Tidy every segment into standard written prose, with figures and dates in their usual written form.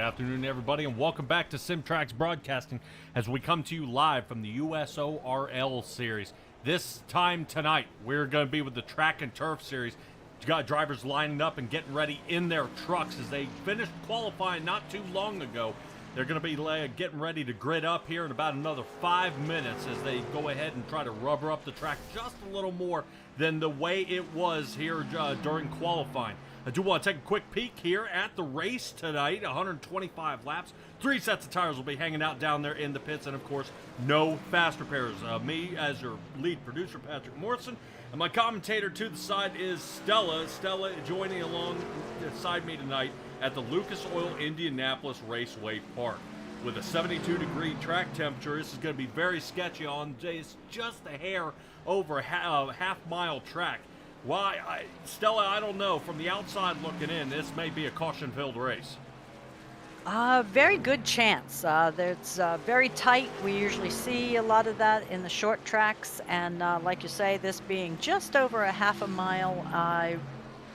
afternoon, everybody, and welcome back to SimTrax Broadcasting as we come to you live from the USORL series. This time tonight, we're going to be with the Track and Turf series. You got drivers lining up and getting ready in their trucks as they finished qualifying not too long ago. They're going to be getting ready to grid up here in about another 5 minutes as they go ahead and try to rubber up the track just a little more than the way it was here during qualifying. I do want to take a quick peek here at the race tonight. 125 laps. 3 sets of tires will be hanging out down there in the pits. And, of course, no fast repairs. Me, as your lead producer, Patrick Morrison. And my commentator to the side is Stella. Stella joining alongside me tonight at the Lucas Oil Indianapolis Raceway Park. With a 72-degree track temperature, this is going to be very sketchy on just a hair over a half-mile track. Why, Stella, I don't know. From the outside looking in, this may be a caution-filled race. Very good chance. It's very tight. We usually see a lot of that in the short tracks. And like you say, this being just over a half a mile, I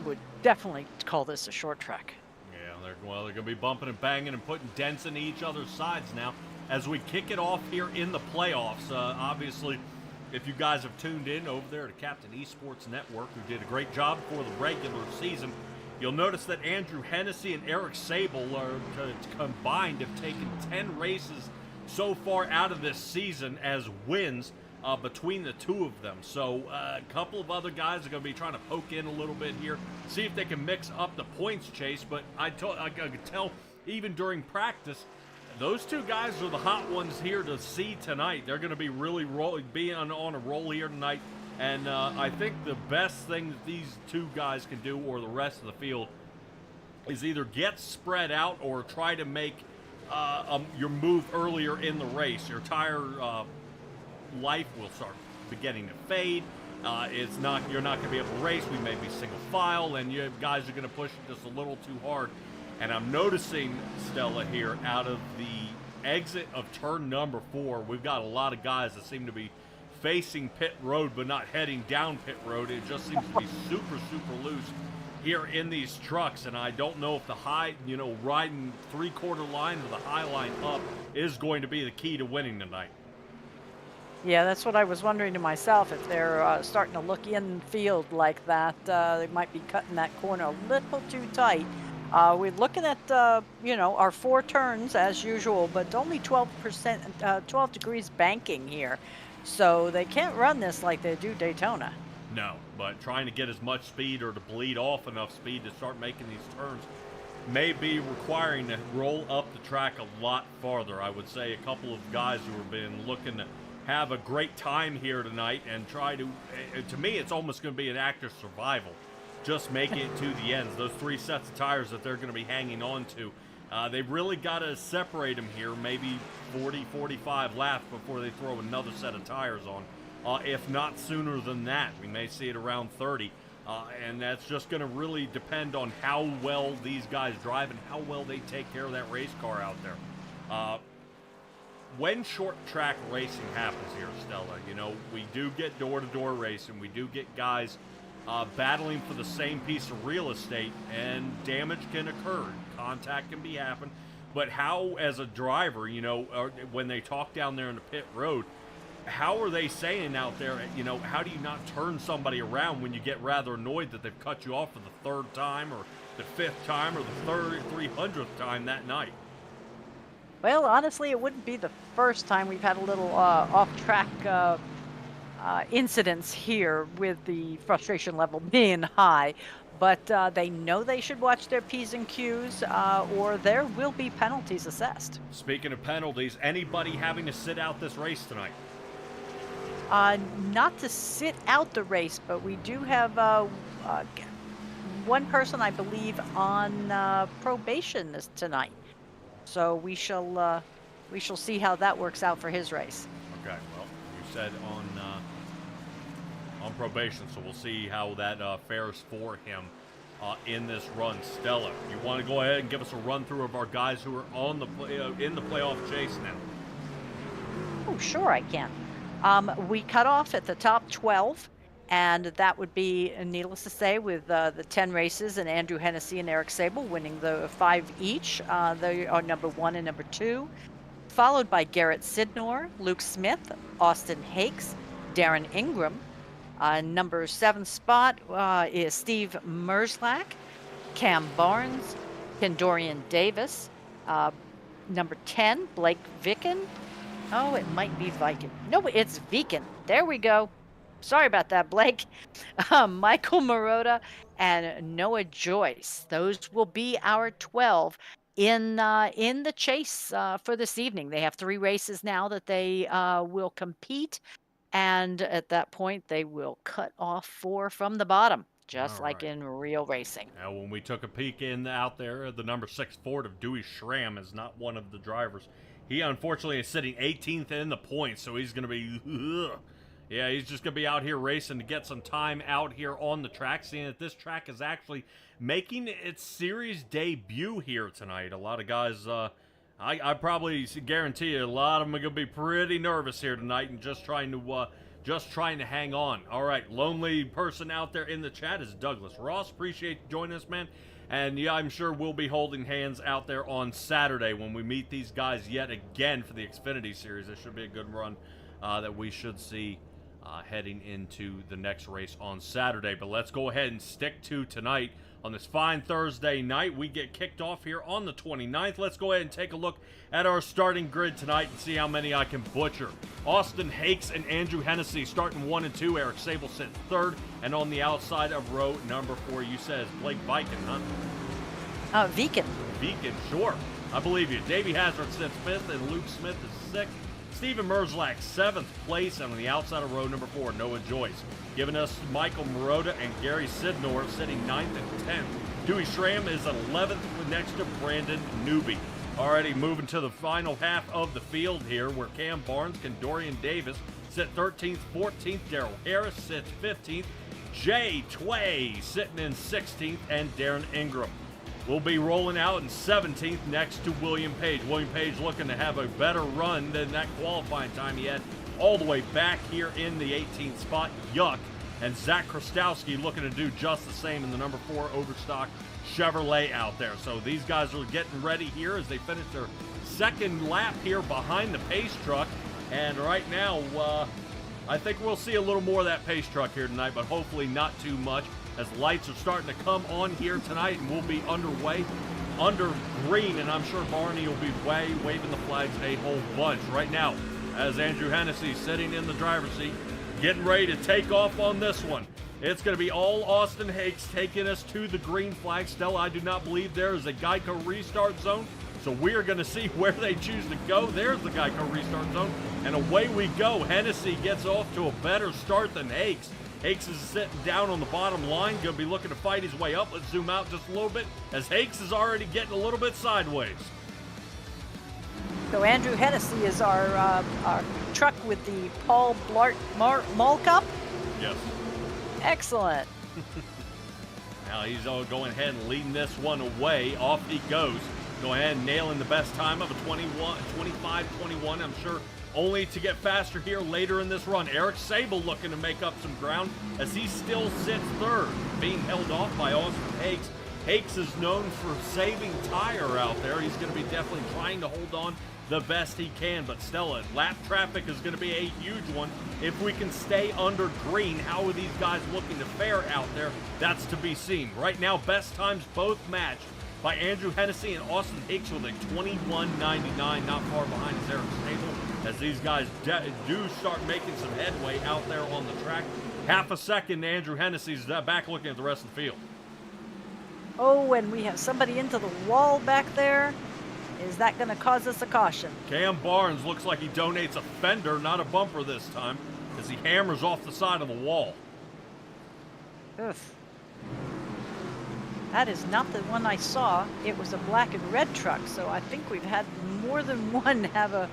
would definitely call this a short track. Yeah, they're going to be bumping and banging and putting dents in each other's sides now as we kick it off here in the playoffs. Obviously, if you guys have tuned in over there to Captain Esports Network, who did a great job for the regular season, you'll notice that Andrew Hennessy and Eric Sabol are combined have taken 10 races so far out of this season as wins between the two of them. So a couple of other guys are going to be trying to poke in a little bit here, see if they can mix up the points chase. But I could tell even during practice, those two guys are the hot ones here to see tonight. They're going to be really being on a roll here tonight. And I think the best thing that these two guys can do, or the rest of the field, is either get spread out or try to make your move earlier in the race. Your tire life will start beginning to fade. You're not going to be able to race. We may be single file, and you guys are going to push it just a little too hard. And I'm noticing, Stella, here, out of the exit of turn number 4, we've got a lot of guys that seem to be facing pit road but not heading down pit road. It just seems to be super loose here in these trucks, and I don't know if the high, riding 3/4 line or the high line up is going to be the key to winning tonight. Yeah, that's what I was wondering to myself. If they're starting to look in field like that, they might be cutting that corner a little too tight. We're looking at, our 4 turns as usual, but only 12 degrees banking here. So they can't run this like they do Daytona. No, but trying to get as much speed or to bleed off enough speed to start making these turns may be requiring to roll up the track a lot farther. I would say a couple of guys who have been looking to have a great time here tonight and try to me, it's almost going to be an act of survival. Just make it to the ends. Those 3 sets of tires that they're going to be hanging on to. They've really got to separate them here, maybe 40, 45 laps before they throw another set of tires on. If not sooner than that, we may see it around 30. And that's just going to really depend on how well these guys drive and how well they take care of that race car out there. When short track racing happens here, Stella, we do get door-to-door racing. We do get guys battling for the same piece of real estate, and damage can occur. Contact can be happen. But how, as a driver, when they talk down there in the pit road, how are they saying out there, how do you not turn somebody around when you get rather annoyed that they've cut you off for the 3rd time or the 5th time or the 300th time that night? Well, honestly, it wouldn't be the first time we've had a little off-track incidents here with the frustration level being high. But they know they should watch their P's and Q's, or there will be penalties assessed. Speaking of penalties, anybody having to sit out this race tonight? Not to sit out the race, but we do have one person, I believe, on probation tonight. So we shall see how that works out for his race. Okay, well, you said on probation, so we'll see how that fares for him in this run. Stella, you want to go ahead and give us a run through of our guys who are on in the playoff chase now? Oh, sure I can. We cut off at the top 12. And that would be, needless to say, with the 10 races and Andrew Hennessy and Eric Sabol winning the 5 each. They are number 1 and number 2, followed by Garrett Sidnor, Luke Smith, Austin Hakes, Darren Ingram. Number 7 spot is Steve Merzlak, Cam Barnes, Kendorian Davis. Number 10, Blake Vicken. Oh, it might be Viken. No, it's Viken. There we go. Sorry about that, Blake. Michael Marotta and Noah Joyce. Those will be our 12 in the chase for this evening. They have 3 races now that they will compete, and at that point, they will cut off 4 from the bottom, just All like right. in real racing. Now, when we took a peek out there, the number 6 Ford of Dewey Schramm is not one of the drivers. He unfortunately is sitting 18th in the points, so he's going to be... Yeah, he's just going to be out here racing to get some time out here on the track, seeing that this track is actually making its series debut here tonight. A lot of guys, I probably guarantee you, a lot of them are going to be pretty nervous here tonight and just trying to hang on. All right, lonely person out there in the chat is Douglas Ross. Appreciate you joining us, man. And yeah, I'm sure we'll be holding hands out there on Saturday when we meet these guys yet again for the Xfinity Series. This should be a good run that we should see heading into the next race on Saturday. But let's go ahead and stick to tonight. On this fine Thursday night, we get kicked off here on the 29th. Let's go ahead and take a look at our starting grid tonight and see how many I can butcher. Austin Hakes and Andrew Hennessy starting 1 and 2. Eric Sabol sits 3rd. And on the outside of row number 4, you said Blake Viken, huh? Viken. Viken, sure. I believe you. Davey Hazard sits 5th and Luke Smith is 6th. Stephen Merzlak, 7th place, and on the outside of row number 4, Noah Joyce. Giving us Michael Marotta and Gary Sidnor sitting 9th and 10th. Dewey Schramm is 11th next to Brandon Newby. Already moving to the final half of the field here, where Cam Barnes and Dorian Davis sit 13th, 14th. Darrell Harris sits 15th. Jay Tway sitting in 16th, and Darren Ingram will be rolling out in 17th next to William Page. William Page looking to have a better run than that qualifying time he had all the way back here in the 18th spot. Yuck. And Zach Krastowski looking to do just the same in the number 4 Overstock Chevrolet out there. So these guys are getting ready here as they finish their second lap here behind the pace truck. And right now, I think we'll see a little more of that pace truck here tonight, but hopefully not too much, as lights are starting to come on here tonight, and we'll be underway under green, and I'm sure Barney will be waving the flags a whole bunch. Right now, as Andrew Hennessy sitting in the driver's seat, getting ready to take off on this one. It's going to be all Austin Hakes taking us to the green flag. Stella, I do not believe there is a Geico restart zone, so we are going to see where they choose to go. There's the Geico restart zone, and away we go. Hennessy gets off to a better start than Hakes. Hakes is sitting down on the bottom line, going to be looking to fight his way up. Let's zoom out just a little bit, as Hakes is already getting a little bit sideways. So Andrew Hennessy is our truck with the Paul Blart Mall Cup? Yes. Excellent. Now he's going ahead and leading this one away. Off he goes. Go ahead and nailing the best time of a 25-21. I'm sure only to get faster here later in this run. Eric Sabol looking to make up some ground as he still sits 3rd, being held off by Austin Hakes. Hakes is known for saving tire out there. He's going to be definitely trying to hold on the best he can. But Stella, lap traffic is going to be a huge one. If we can stay under green, how are these guys looking to fare out there? That's to be seen. Right now, best times both matched by Andrew Hennessy and Austin Hakes with a 21.99, not far behind is Eric Sabol, as these guys do start making some headway out there on the track. Half a second, Andrew Hennessy's back looking at the rest of the field. Oh, and we have somebody into the wall back there. Is that going to cause us a caution? Cam Barnes looks like he donates a fender, not a bumper this time, as he hammers off the side of the wall. Ugh. That is not the one I saw. It was a black and red truck, so I think we've had more than one have a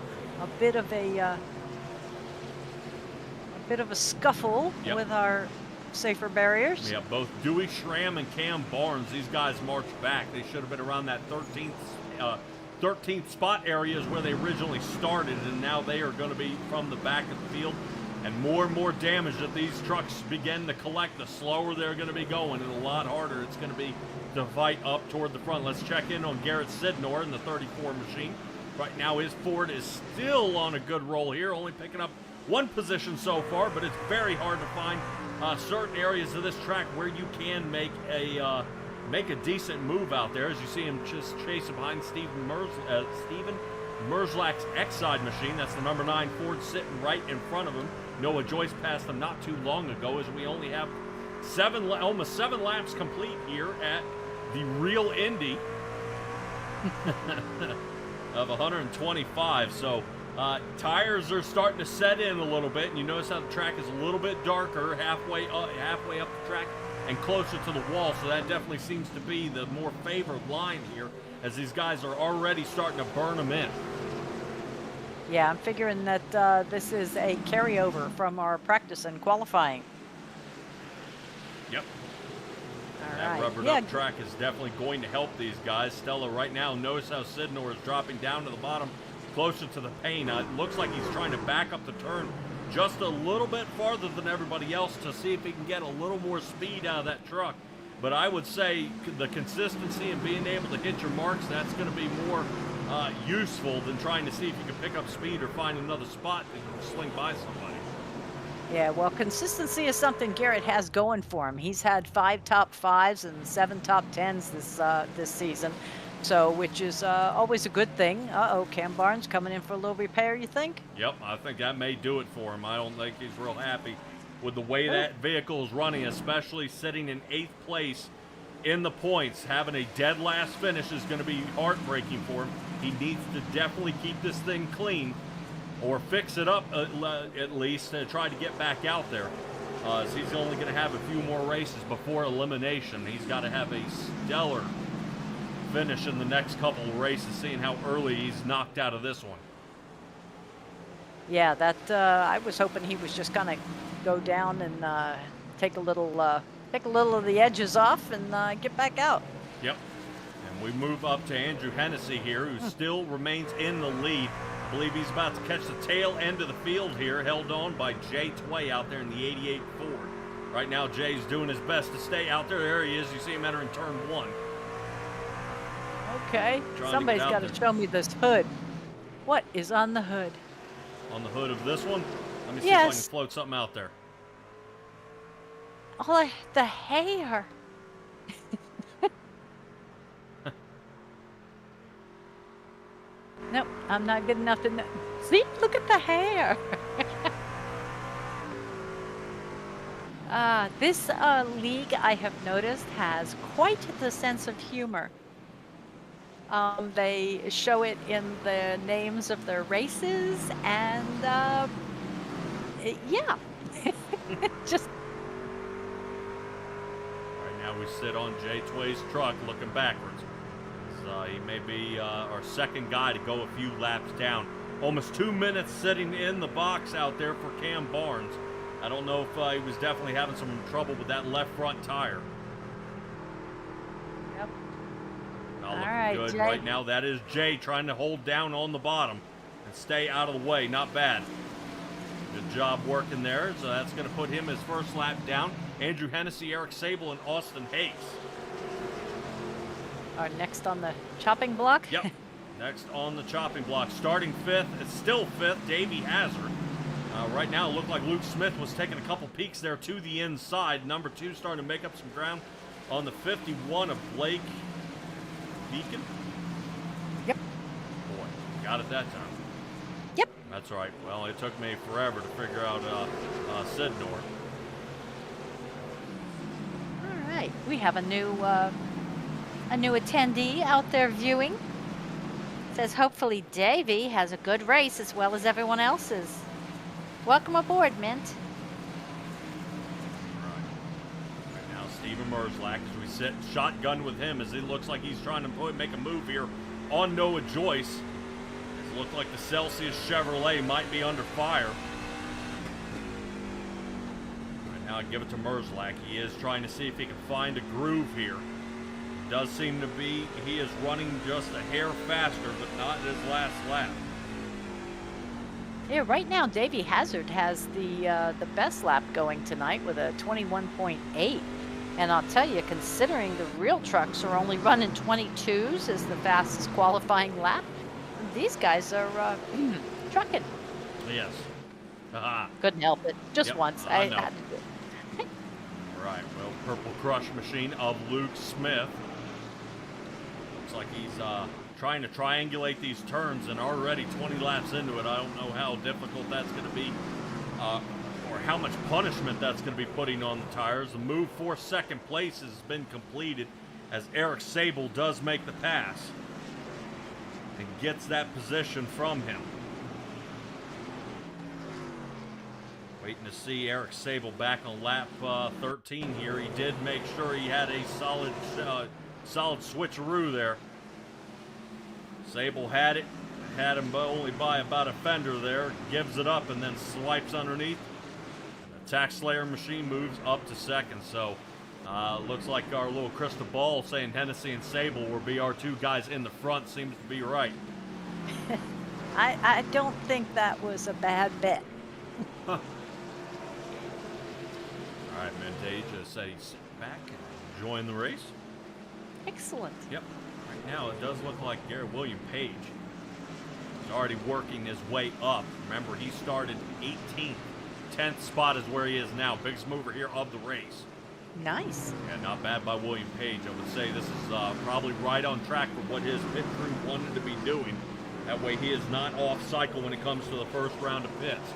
bit of a scuffle with our safer barriers. Yeah, both Dewey Schramm and Cam Barnes, these guys marched back. They should have been around that 13th spot area is where they originally started, and now they are going to be from the back of the field. And more damage that these trucks begin to collect, the slower they're going to be going, and a lot harder it's going to be to fight up toward the front. Let's check in on Garrett Sidnor in the 34 machine. Right now his Ford is still on a good roll here, only picking up one position so far, but it's very hard to find certain areas of this track where you can make a decent move out there. As you see him just chasing behind Steven Merzlak's X-Side machine. That's the number 9 Ford sitting right in front of him. Noah Joyce passed them not too long ago, as we only have almost 7 laps complete here at the real Indy of 125. So tires are starting to set in a little bit, and you notice how the track is a little bit darker halfway up the track and closer to the wall. So that definitely seems to be the more favored line here, as these guys are already starting to burn them in. Yeah, I'm figuring that this is a carryover from our practice and qualifying. Yep. All That right. rubbered up track is definitely going to help these guys. Stella right now, notice how Sidnor is dropping down to the bottom, closer to the paint. It looks like he's trying to back up the turn just a little bit farther than everybody else to see if he can get a little more speed out of that truck. But I would say the consistency and being able to hit your marks, that's going to be more useful than trying to see if you can pick up speed or find another spot to sling by somebody. Yeah, well, consistency is something Garrett has going for him. He's had 5 top 5s and 7 top 10s this season, so which is always a good thing. Cam Barnes coming in for a little repair, you think? Yep, I think that may do it for him. I don't think he's real happy with the way that vehicle is running, especially sitting in 8th place in the points. Having a dead last finish is going to be heartbreaking for him. He needs to definitely keep this thing clean, or fix it up at least, and try to get back out there. As he's only going to have a few more races before elimination. He's got to have a stellar finish in the next couple of races, seeing how early he's knocked out of this one. Yeah, that I was hoping he was just gonna go down and take a little of the edges off and get back out. Yep. And we move up to Andrew Hennessy here, who still remains in the lead. I believe he's about to catch the tail end of the field here, held on by Jay Tway out there in the 88 Ford. Right now, Jay's doing his best to stay out there. There he is. You see him entering turn 1. Okay, somebody's got to show me this hood. What is on the hood? On the hood of this one? Let me see if I can float something out there. Oh, the hair. Nope, I'm not good enough to know. See, look at the hair. This league, I have noticed, has quite the sense of humor. They show it in the names of their races, and yeah, just. Right now we sit on Jay Tway's truck looking backwards. He may be our second guy to go a few laps down. Almost 2 minutes sitting in the box out there for Cam Barnes. I don't know if he was definitely having some trouble with that left front tire. Yep. All right, good. Jay. Right now, that is Jay trying to hold down on the bottom and stay out of the way. Not bad. Good job working there. So that's going to put him his first lap down. Andrew Hennessy, Eric Sabol, and Austin Hayes. Next on the chopping block? Yep. Next on the chopping block. Starting 5th, it's still 5th, Davey Hazard. Right now, it looked like Luke Smith was taking a couple peeks there to the inside. Number 2 starting to make up some ground on the 51 of Blake Beacon. Yep. Boy, got it that time. Yep. That's right. Well, it took me forever to figure out Sidnor. All right. We have a new attendee out there viewing. It says hopefully Davey has a good race as well as everyone else's. Welcome aboard, Mint. Right now, Steven Merzlak, as we sit shotgun with him, as it looks like he's trying to make a move here on Noah Joyce. It looks like the Celsius Chevrolet might be under fire. Right now, I give it to Merzlak. He is trying to see if he can find a groove here. It does seem to be he is running just a hair faster, but not his last lap. Yeah, right now Davey Hazard has the best lap going tonight with a 21.8. And I'll tell you, considering the real trucks are only running 22s as the fastest qualifying lap, these guys are trucking. Yes. Haha. Couldn't help it. Just Yep, once. I I know. had to do it. Right, well, Purple Crush Machine of Luke Smith. Looks like he's trying to triangulate these turns, and already 20 laps into it. I don't know how difficult that's going to be, or how much punishment that's going to be putting on the tires. The move for second place has been completed as Eric Sabol does make the pass and gets that position from him. Waiting to see Eric Sabol back on lap 13 here. He did make sure he had a solid switcheroo there. Sabol had him only by about a fender there, gives it up and then swipes underneath. The Tax Slayer machine moves up to second, so looks like our little crystal ball saying Hennessy and Sabol will be our two guys in the front seems to be right. I don't think that was a bad bet. Huh. All right, Mentage said he's sitting back and enjoying the race. Excellent. Yep. Right now, it does look like Garrett William Page is already working his way up. Remember, he started 18th. 10th spot is where he is now. Biggest mover here of the race. Nice. Yeah, not bad by William Page. I would say this is probably right on track for what his pit crew wanted to be doing. That way he is not off cycle when it comes to the first round of pits.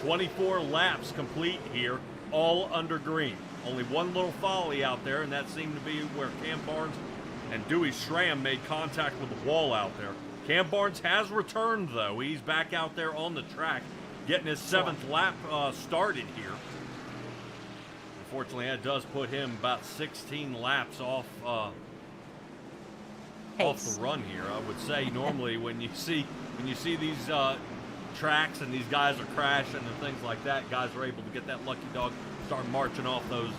24 laps complete here, all under green. Only one little folly out there, and that seemed to be where Cam Barnes and Dewey Schramm made contact with the wall out there. Cam Barnes has returned, though. He's back out there on the track, getting his 7th lap started here. Unfortunately, that does put him about 16 laps off the run here. I would say normally when you see these tracks and these guys are crashing and things like that, guys are able to get that lucky dog, start marching off those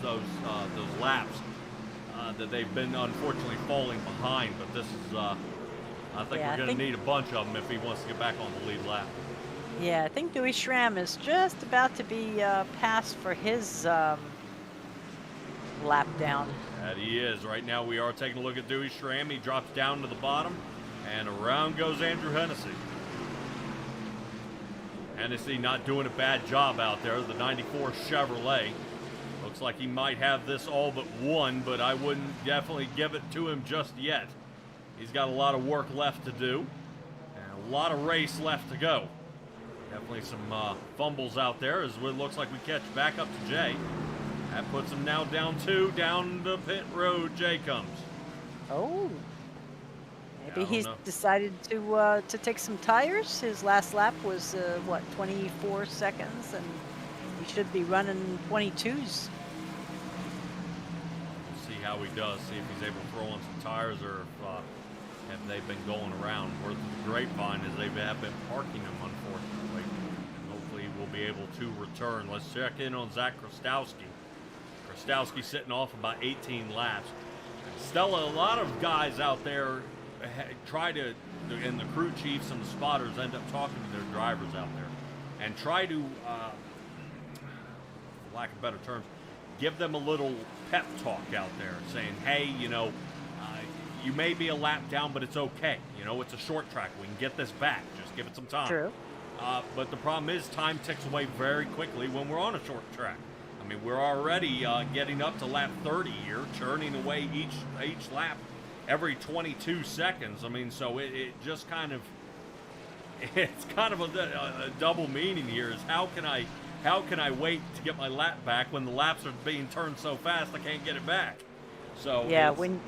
laps that they've been unfortunately falling behind. But this is, I think we're going to need a bunch of them if he wants to get back on the lead lap. Yeah, I think Dewey Schramm is just about to be passed for his lap down. That he is. Right now we are taking a look at Dewey Schramm. He drops down to the bottom, and around goes Andrew Hennessy. Hennessy not doing a bad job out there. The 94 Chevrolet. Looks like he might have this all but won, but I wouldn't definitely give it to him just yet. He's got a lot of work left to do, and a lot of race left to go. Definitely some fumbles out there as it looks like we catch back up to Jay. That puts him now down the pit road. Jay comes. Oh. Maybe he's decided to take some tires. His last lap was, 24 seconds, and he should be running 22s. We'll see how he does, see if he's able to throw on some tires or if they've been going around. Word of the grapevine is they have been parking them, unfortunately. And hopefully we'll be able to return. Let's check in on Zach Krastowski. Krastowski sitting off about 18 laps. Stella, a lot of guys out there try to, and the crew chiefs and the spotters end up talking to their drivers out there and try to, for lack of better terms, give them a little pep talk out there saying, hey, you may be a lap down, but it's okay. It's a short track. We can get this back. Just give it some time. True. But the problem is time ticks away very quickly when we're on a short track. I mean, we're already getting up to lap 30 here, churning away each lap every 22 seconds. I mean, so it just kind of, it's kind of a double meaning here is how can I wait to get my lap back when the laps are being turned so fast I can't get it back? So yeah, when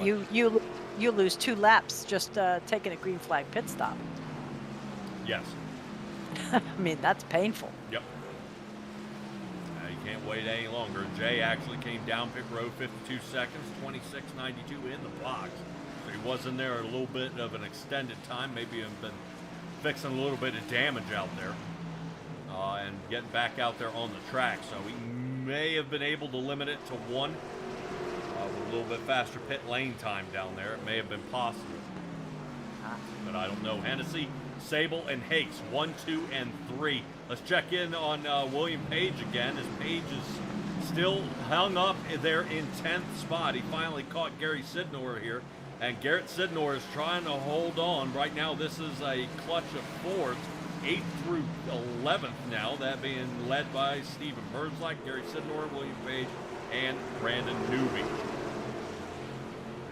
you lose 2 laps just taking a green flag pit stop. Yes. I mean, that's painful. Yep. You can't wait any longer. Jay actually came down pit road 52 seconds, 26.92 in the box. So he was in there a little bit of an extended time. Maybe he's been fixing a little bit of damage out there and getting back out there on the track. So he may have been able to limit it to 1 with a little bit faster pit lane time down there. It may have been possible. but I don't know. Hennessy, Sabol, and Hakes, 1, 2, and 3. Let's check in on William Page again, as Page is still hung up there in 10th spot. He finally caught Gary Sidnor here, and Garrett Sidnor is trying to hold on. Right now, this is a clutch of Fords, 8th through 11th now, that being led by Steven Merzlak, Gary Sidnor, William Page, and Brandon Newby.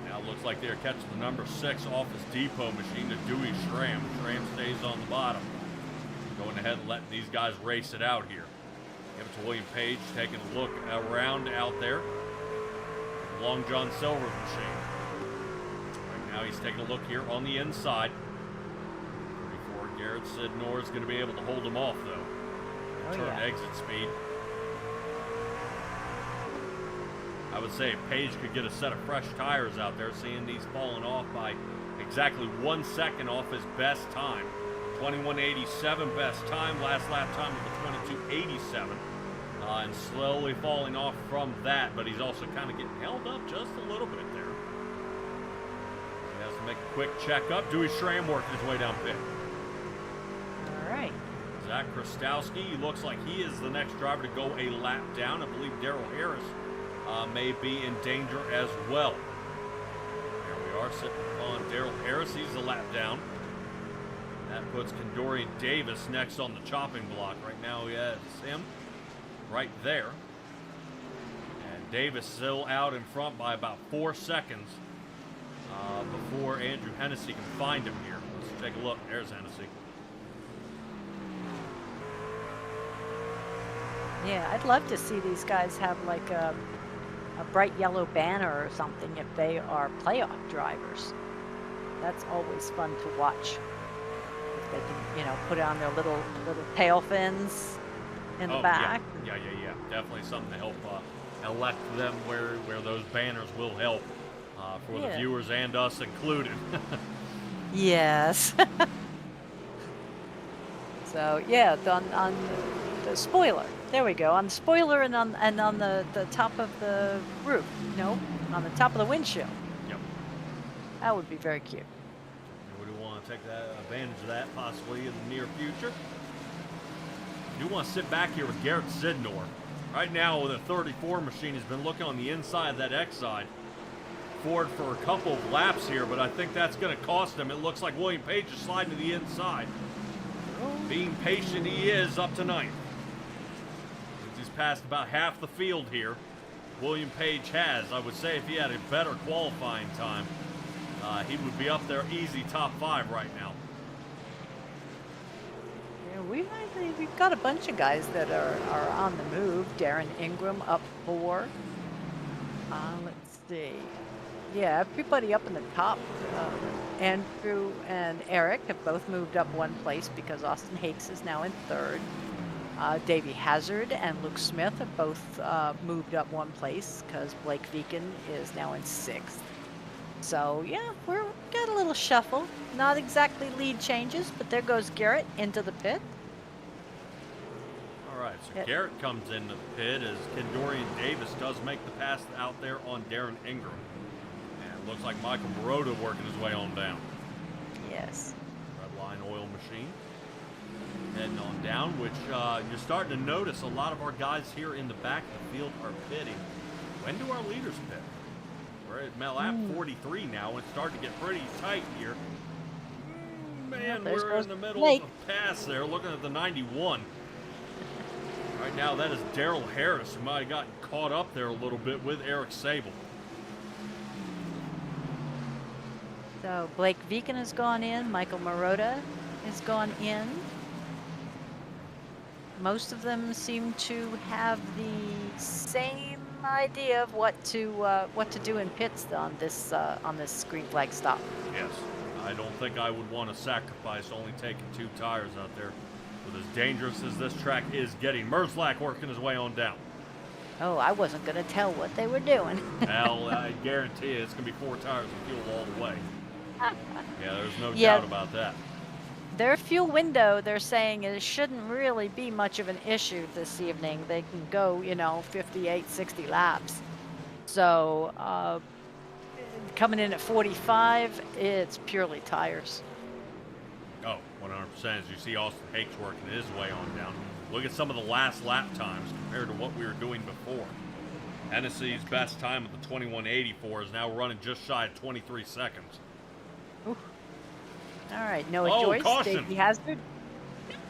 Now it looks like they're catching the number 6 off his depot machine to Dewey Schramm. Schramm stays on the bottom. Going ahead and letting these guys race it out here. Give it to William Page, taking a look around out there. Long John Silver's machine. Right now he's taking a look here on the inside. 34, Garrett Sidnor is going to be able to hold him off though. Turn exit speed. I would say if Page could get a set of fresh tires out there, seeing these falling off by exactly 1 second off his best time. 21.87 best time, last lap time of the 22.87. And slowly falling off from that, but he's also kind of getting held up just a little bit there. He has to make a quick check up. Dewey Schramm working his way down pit. All right. Zach Krastowski looks like he is the next driver to go a lap down. I believe Daryl Harris may be in danger as well. There we are, sitting on Daryl Harris. He's a lap down. That puts Kendorian Davis next on the chopping block. Right now he has him right there. And Davis still out in front by about 4 seconds before Andrew Hennessy can find him here. Let's take a look. There's Hennessy. Yeah, I'd love to see these guys have like a bright yellow banner or something if they are playoff drivers. That's always fun to watch. If they can, you know, put on their little tail fins in the back. Yeah. Definitely something to help elect them where those banners will help for the viewers and us included. Yes. So yeah, on the spoiler. There we go. On the spoiler and on the top of the roof. No, on the top of the windshield. Yep. That would be very cute. We do want to take that advantage of that possibly in the near future. We do want to sit back here with Garrett Sidnor. Right now, the 34 machine has been looking on the inside of that X side Ford for a couple of laps here, but I think that's going to cost him. It looks like William Page is sliding to the inside. Being patient he is up to 9th. He's passed about half the field here. William Page has. I would say if he had a better qualifying time, he would be up there easy top 5 right now. Yeah, we've got a bunch of guys that are on the move. Darren Ingram up 4. Let's see. Yeah, everybody up in the top. Andrew and Eric have both moved up 1 place because Austin Hakes is now in 3rd. Davey Hazard and Luke Smith have both moved up 1 place because Blake Veakin is now in 6th. So yeah, we've got a little shuffle. Not exactly lead changes, but there goes Garrett into the pit. All right, so Garrett comes into the pit as Kendorian Davis does make the pass out there on Darren Ingram. And it looks like Michael Marotta working his way on down. Yes. Red line oil machine. Heading on down, which you're starting to notice a lot of our guys here in the back of the field are pitting. When do our leaders pit? We're at lap 43 now. It's starting to get pretty tight here. Man, we're in the middle of the pass there, looking at the 91. Right now, that is Daryl Harris, who might have gotten caught up there a little bit with Eric Sabol. So Blake Veakin has gone in. Michael Marotta has gone in. Most of them seem to have the same idea of what to do in pits on this green flag stop. Yes, I don't think I would want to sacrifice only taking 2 tires out there with as dangerous as this track is getting. Merzlak working his way on down. Oh, I wasn't going to tell what they were doing. Well, I guarantee you it's going to be 4 tires of fuel all the way. Yeah, there's no doubt about that. Their fuel window, they're saying, it shouldn't really be much of an issue this evening. They can go, 58, 60 laps. So coming in at 45, it's purely tires. Oh, 100%. As you see Austin Hakes working his way on down. Look at some of the last lap times compared to what we were doing before. Hennessy's best time of the 21.84 is now running just shy of 23 seconds. Ooh. All right, Noah Oh, Joyce, caution. safety hazard.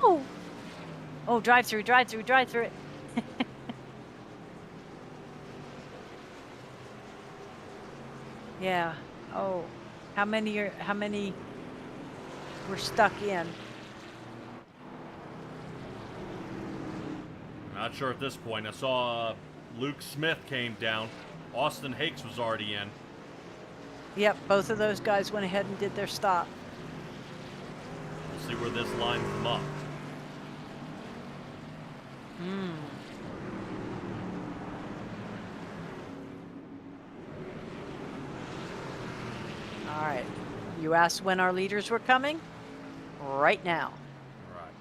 No. Oh, drive through it. Yeah. Oh, how many were stuck in? Not sure at this point. I saw Luke Smith came down. Austin Hakes was already in. Yep, both of those guys went ahead and did their stop. We'll see where this lines them up. All right. You asked when our leaders were coming? Right now. Right.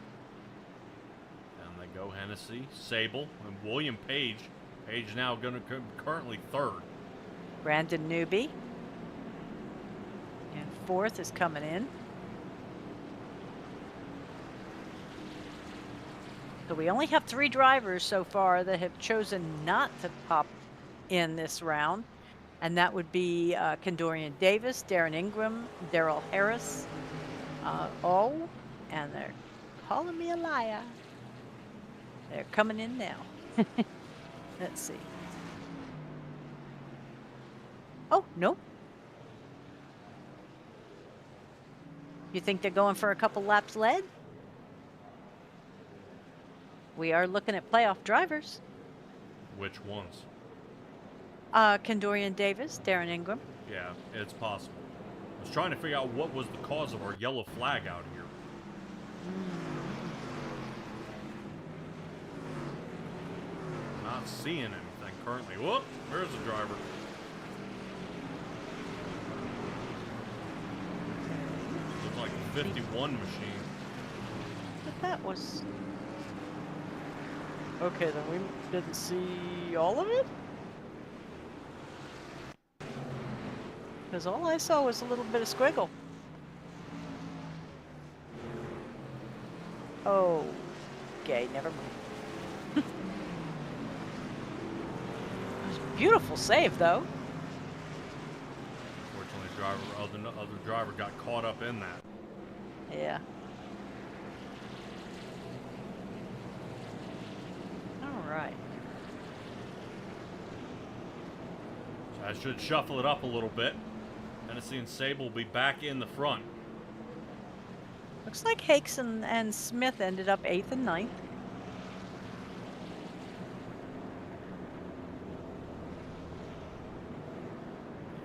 Down they go, Hennessy, Sabol, and William Page. Page now going to currently third. Brandon Newby. And fourth is coming in. So we only have 3 drivers so far that have chosen not to pop in this round. And that would be Kendorian Davis, Darren Ingram, Daryl Harris. And they're calling me a liar. They're coming in now. Let's see. Oh, no. You think they're going for a couple laps led? We are looking at playoff drivers. Which ones? Kendorian Davis, Darren Ingram. Yeah, it's possible. I was trying to figure out what was the cause of our yellow flag out here. Not seeing anything currently. Whoop! Where's the driver? Looks like a 51 machine. But that was... Okay, then we didn't see all of it? Because all I saw was a little bit of squiggle. Oh, okay, never mind. It was a beautiful save, though. Unfortunately, other driver got caught up in that. Yeah. All right. So I should shuffle it up a little bit. Hennessy and Sabol will be back in the front. Looks like Hakes and Smith ended up 8th and 9th.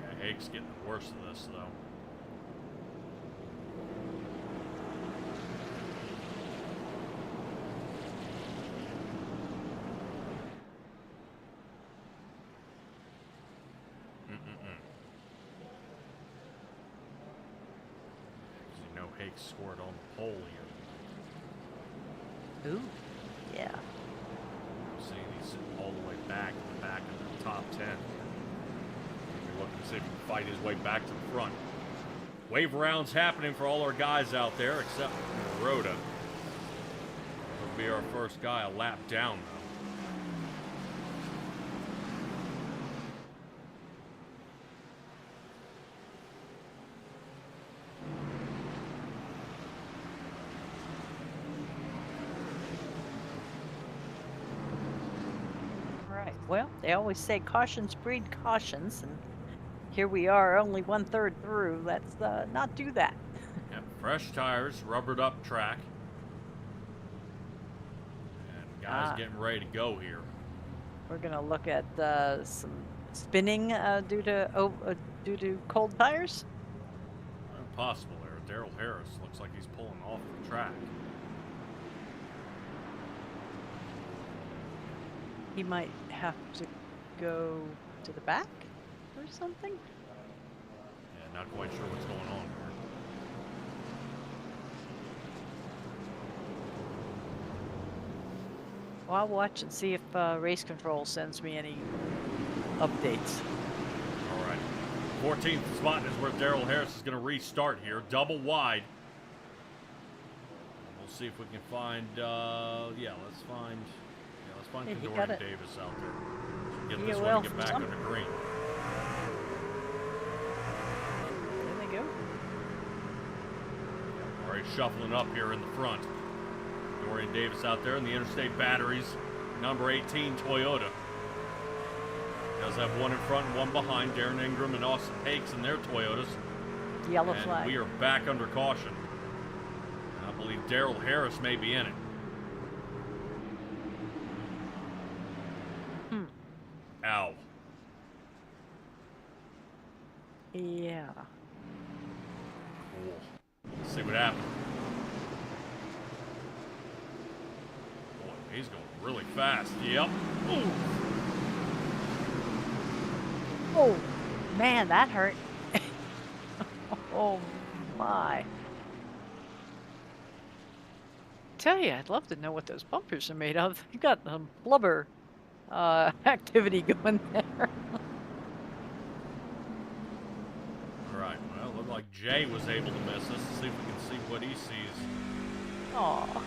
Yeah, Hakes getting the worst of this, though. Hakes scored on the pole here. Ooh, yeah. See, he's sitting all the way back in the back of the top 10. He's looking to see if he can fight his way back to the front. Wave rounds happening for all our guys out there, except Rhoda. He'll be our first guy a lap down, though. Well, they always say cautions breed cautions, and here we are, only 1/3 through. Let's not do that. Yeah, fresh tires, rubbered up track. And guys getting ready to go here. We're gonna look at some spinning due to cold tires. Possible there. Daryl Harris looks like he's pulling off the track. He might have to go to the back or something. Yeah, not quite sure what's going on here. Well, I'll watch and see if race control sends me any updates. All right. 14th spot is where Darrell Harris is going to restart here. Double wide. We'll see if we can find, let's find Condorian Davis out there. Get this one and get back on the green. There they go. Already shuffling up here in the front. Dorian Davis out there in the Interstate Batteries, number 18 Toyota. Does have one in front and one behind. Darren Ingram and Austin Hakes in their Toyotas. Yellow flag. We are back under caution. I believe Darrell Harris may be in it. Ow. Yeah. Cool. Let's see what happens. Boy, he's going really fast. Yep. Ooh. Oh, man, that hurt. Oh, my. Tell you, I'd love to know what those bumpers are made of. You got the blubber activity going there. All right. Well, it looked like Jay was able to miss us. Let's see if we can see what he sees. Aw.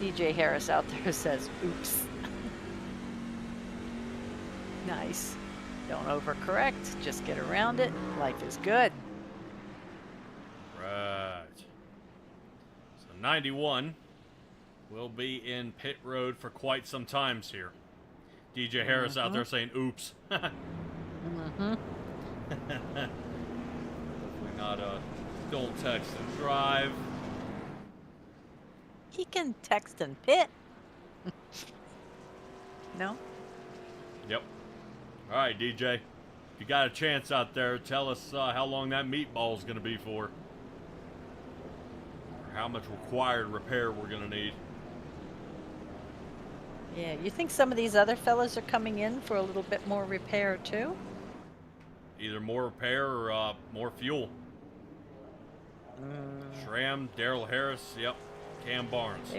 DJ Harris out there says, oops. Nice. Don't overcorrect. Just get around it. Life is good. Right. So 91 will be in pit road for quite some times here. DJ Harris out there saying, oops. Hopefully not a don't text and drive. He can text and pit. No? Yep. All right, DJ. If you got a chance out there, tell us how long that meatball is going to be for. Or how much required repair we're going to need. Yeah, you think some of these other fellas are coming in for a little bit more repair too? Either more repair or more fuel. Schramm, Darrell Harris, yep. Cam Barnes.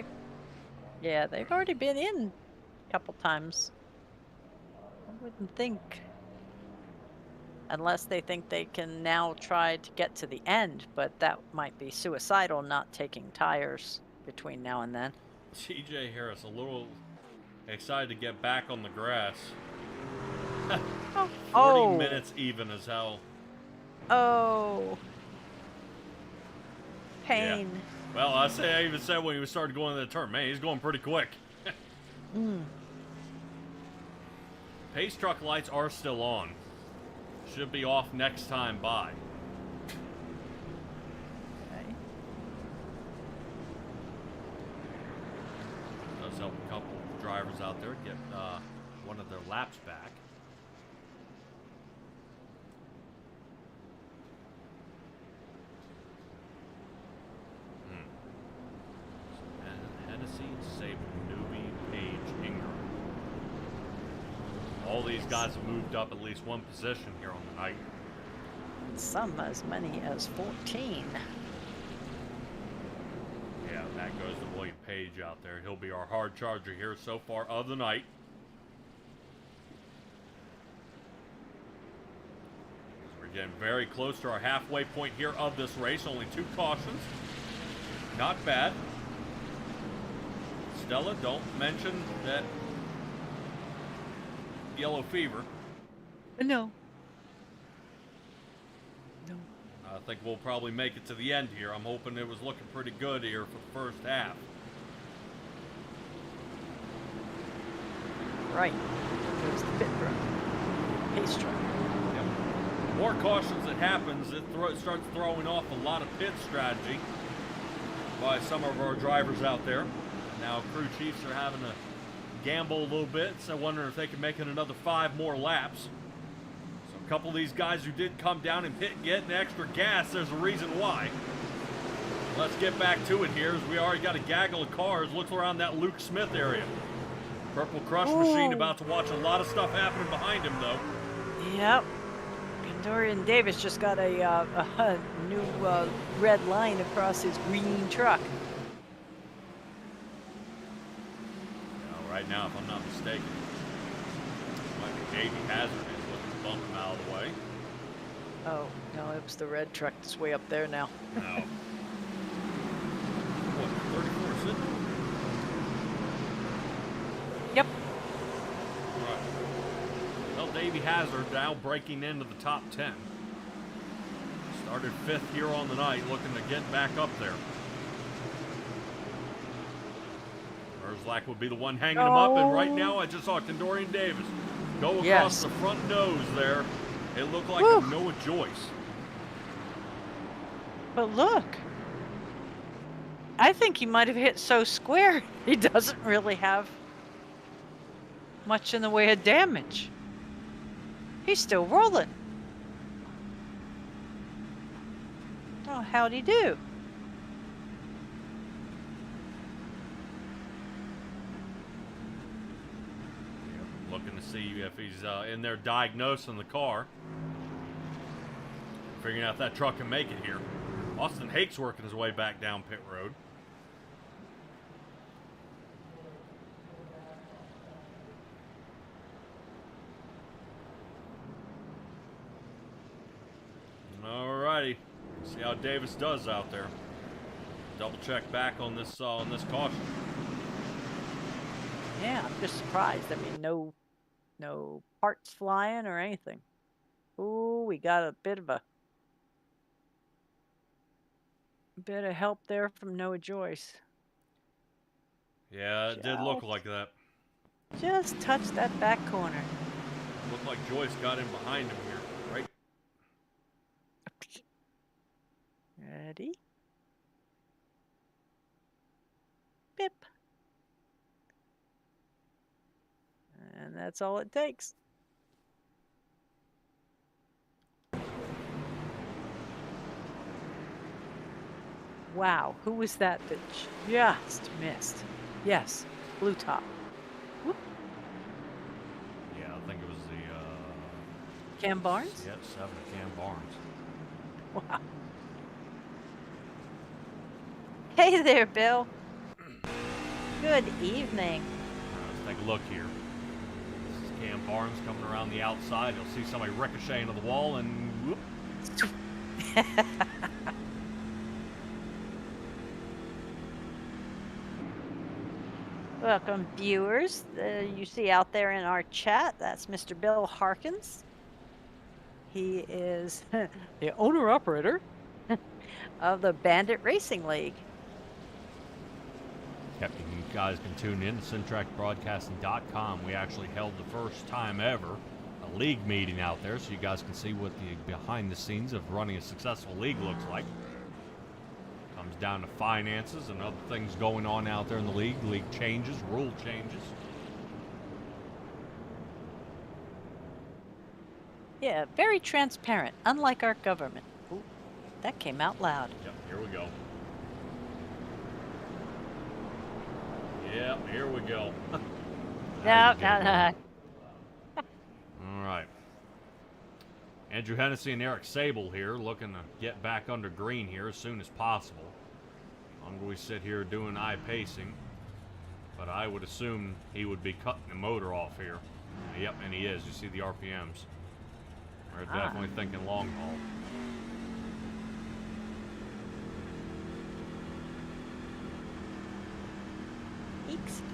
They've already been in a couple times. I wouldn't think. Unless they think they can now try to get to the end, but that might be suicidal, not taking tires between now and then. TJ Harris, a little excited to get back on the grass. 40 minutes even is how. Oh. Pain. Yeah. Well, I even said when he started going to the turn, man, he's going pretty quick. Pace truck lights are still on. Should be off next time by. Okay. Does help a couple of drivers out there get one of their laps back. Hennessy and Sabol, Newby, Page, Ingram. All these guys have moved up at least one position here on the night. Some as many as 14. Yeah, that goes to William Page out there. He'll be our hard charger here so far of the night. We're getting very close to our halfway point here of this race. Only 2 cautions. Not bad. Stella, don't mention that yellow fever. No. I think we'll probably make it to the end here. I'm hoping it was looking pretty good here for the first half. Right. There's the pit road. Pace truck. Yep. The more cautions it happens, it starts throwing off a lot of pit strategy by some of our drivers out there. Now crew chiefs are having to gamble a little bit, so wondering if they can make it another 5 more laps. So a couple of these guys who did come down and pit getting extra gas, there's a reason why. Let's get back to it here, as we already got a gaggle of cars. Looks around that Luke Smith area. Purple Crush Machine about to watch a lot of stuff happening behind him, though. Yep. Dorian Davis just got a new red line across his green truck. Right now, if I'm not mistaken, might be Davey Hazard is looking to bump him out of the way. Oh, no, it was the red truck that's way up there now. No. What, 34 sitting? Yep. Right. Well, Davey Hazard now breaking into the top 10. Started 5th here on the night, looking to get back up there. Merzlak would be the one hanging him up, and right now I just saw Condorian Davis go across the front nose there. It looked like a Noah Joyce. But look, I think he might have hit so square, he doesn't really have much in the way of damage. He's still rolling. Oh, how'd he do? Looking to see if he's in there diagnosing the car. Figuring out if that truck can make it here. Austin Hake's working his way back down pit road. Alrighty. See how Davis does out there. Double check back on this caution. Yeah, I'm just surprised. I mean, no parts flying or anything. Ooh, we got a bit of help there from Noah Joyce. Yeah, it did look like that. Just touched that back corner. Looked like Joyce got in behind him here, right? Ready? Bip. And that's all it takes. Wow, who was that just missed? Yes, blue top. Whoop. Yeah, I think it was the Cam Barnes? Yeah, 7 Cam Barnes. Wow. Hey there, Bill. Good evening. Let's take a look here. This is Cam Barnes coming around the outside. You'll see somebody ricocheting to the wall and whoop. Welcome, viewers. You see out there in our chat, that's Mr. Bill Harkins. He is the owner-operator of the Bandit Racing League. Yep, you guys can tune in to SynTrackBroadcasting.com. We actually held the first time ever a league meeting out there, so you guys can see what the behind the scenes of running a successful league looks like. Comes down to finances and other things going on out there in the league. League changes, rule changes. Yeah, very transparent, unlike our government. Ooh, that came out loud. Yep, here we go. Yep, here we go. No. All right. Andrew Hennessy and Eric Sabol here, looking to get back under green here as soon as possible. Longer we sit here doing pacing, but I would assume he would be cutting the motor off here. Yep, and he is. You see the RPMs. We're definitely thinking long haul. Excellent.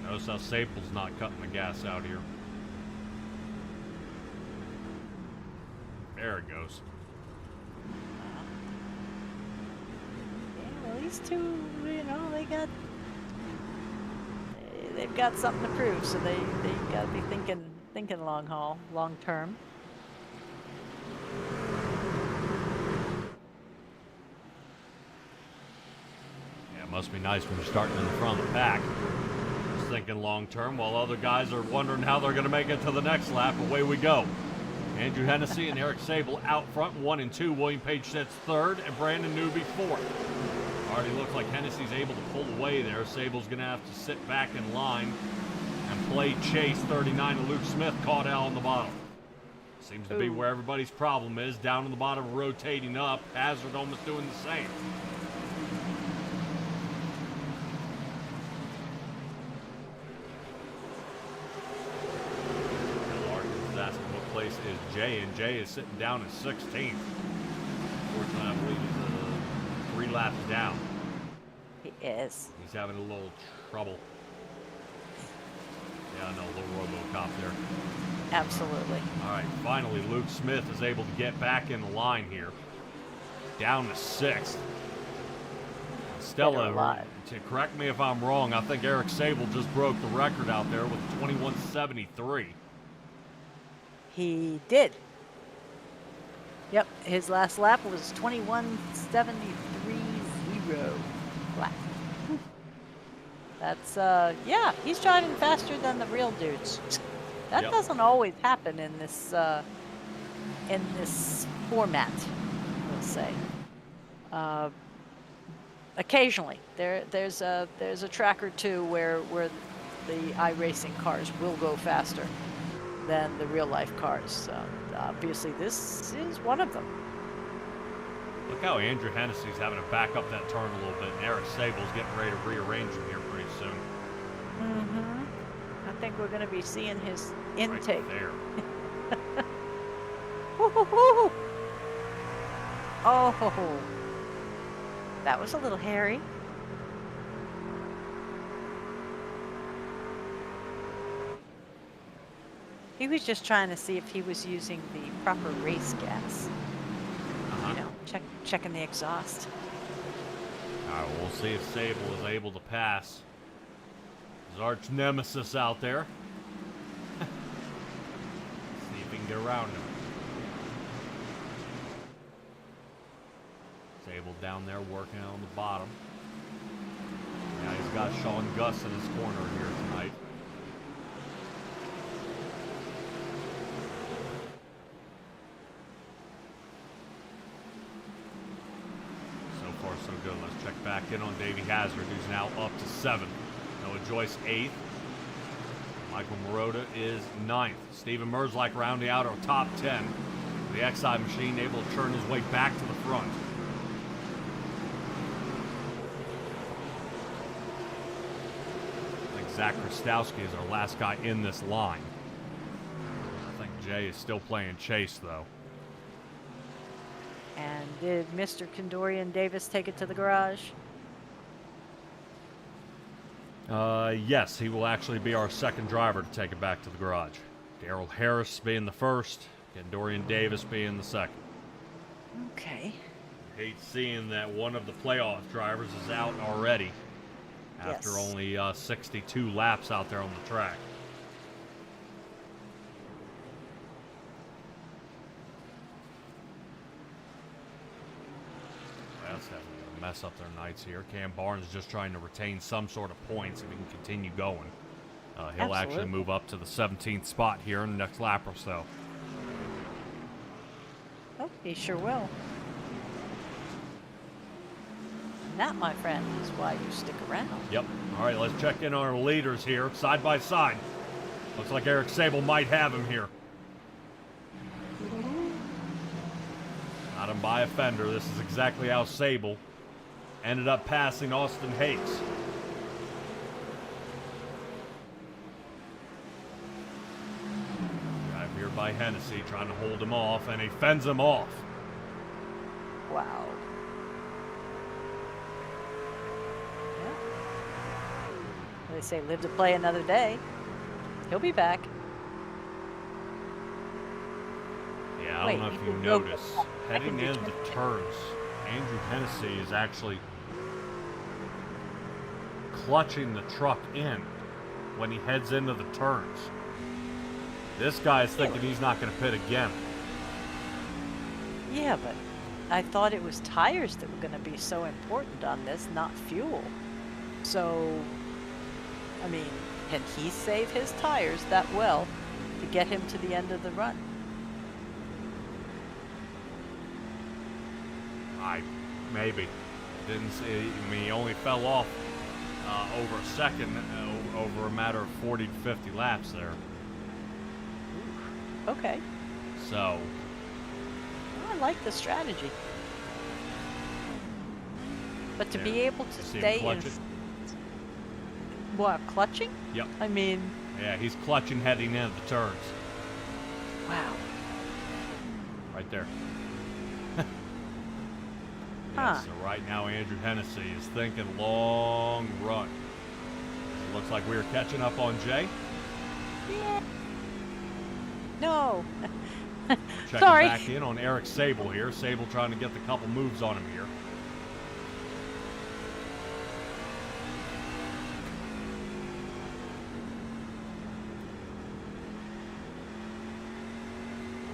Notice how Sabol's not cutting the gas out here. There it goes. Yeah, well, these two, they've got something to prove, so they got to be thinking long haul, long term. Yeah, it must be nice when you're starting in the front and the back. Just thinking long term, while other guys are wondering how they're going to make it to the next lap. Away we go. Andrew Hennessy and Eric Sabol out front, 1 and 2. William Page sits third, and Brandon Newby fourth. Already looks like Hennessy's able to pull away there. Sabol's going to have to sit back in line and play chase 39 to Luke Smith, caught out on the bottom. Seems to be where everybody's problem is. Down on the bottom, rotating up. Hazard almost doing the same. is Jay, and Jay is sitting down at 16th. Unfortunately, I believe he's 3 laps down. He is. He's having a little trouble. Yeah, no, a little RoboCop there. Absolutely. All right, finally, Luke Smith is able to get back in the line here. Down to 6th. Stella, to correct me if I'm wrong, I think Eric Sabol just broke the record out there with 21:73. He did. Yep, his last lap was 21:73.0 lap. That's yeah, he's driving faster than the real dudes. That doesn't always happen in this format, we'll say. Occasionally, there's a track or two where the iRacing cars will go faster than the real life cars. Obviously, this is one of them. Look how Andrew Hennessy's having to back up that turn a little bit, and Eric Sable's getting ready to rearrange him here pretty soon. Mm-hmm. I think we're going to be seeing his intake. Right there. Woo-hoo-hoo. Oh, that was a little hairy. He was just trying to see if he was using the proper race gas. You know, checking the exhaust. All right, we'll see if Sabol is able to pass his arch nemesis out there. See if he can get around him. Sabol down there working on the bottom. Now he's got Sean Gus in his corner here tonight. So good. Let's check back in on Davey Hazard, who's now up to 7th. Noah Joyce 8th. Michael Marotta is 9th. Steven Merzlike rounding out our top 10. The Exide machine able to turn his way back to the front. I think Zach Krastowski is our last guy in this line. I think Jay is still playing chase, though. And did Mr. Condorian Davis take it to the garage? Yes, he will actually be our second driver to take it back to the garage. Darrell Harris being the first, Condorian Davis being the second. Okay. Hate seeing that one of the playoff drivers is out already after only 62 laps out there on the track. Mess up their nights here. Cam Barnes just trying to retain some sort of points if he can continue going. He'll actually move up to the 17th spot here in the next lap or so. Oh, he sure will. And that, my friend, is why you stick around. Yep. All right, let's check in on our leaders here, side by side. Looks like Eric Sabol might have him here. Got him by a fender. This is exactly how Sabol ended up passing Austin Hayes. Drive here by Hennessy, trying to hold him off, and he fends him off. Wow. Yeah. They say live to play another day. He'll be back. Yeah, I don't know if you notice. Heading into the turns, Andrew Hennessy is actually clutching the truck in when he heads into the turns. This guy is thinking he's not going to pit again. Yeah, but I thought it was tires that were going to be so important on this, not fuel. So, I mean, can he save his tires that well to get him to the end of the run? Maybe. Didn't see. I mean, he only fell off over a second over a matter of 40 to 50 laps there. Okay. So. I like the strategy. But to be able to stay in. What, clutching? Yep. I mean. Yeah, he's clutching heading into the turns. Wow. right there. Huh. Yeah, so right now Andrew Hennessy is thinking long run. It looks like we're catching up on Jay. Yeah. No. Checking Sorry. back in on Eric Sabol here. Sabol trying to get the couple moves on him here.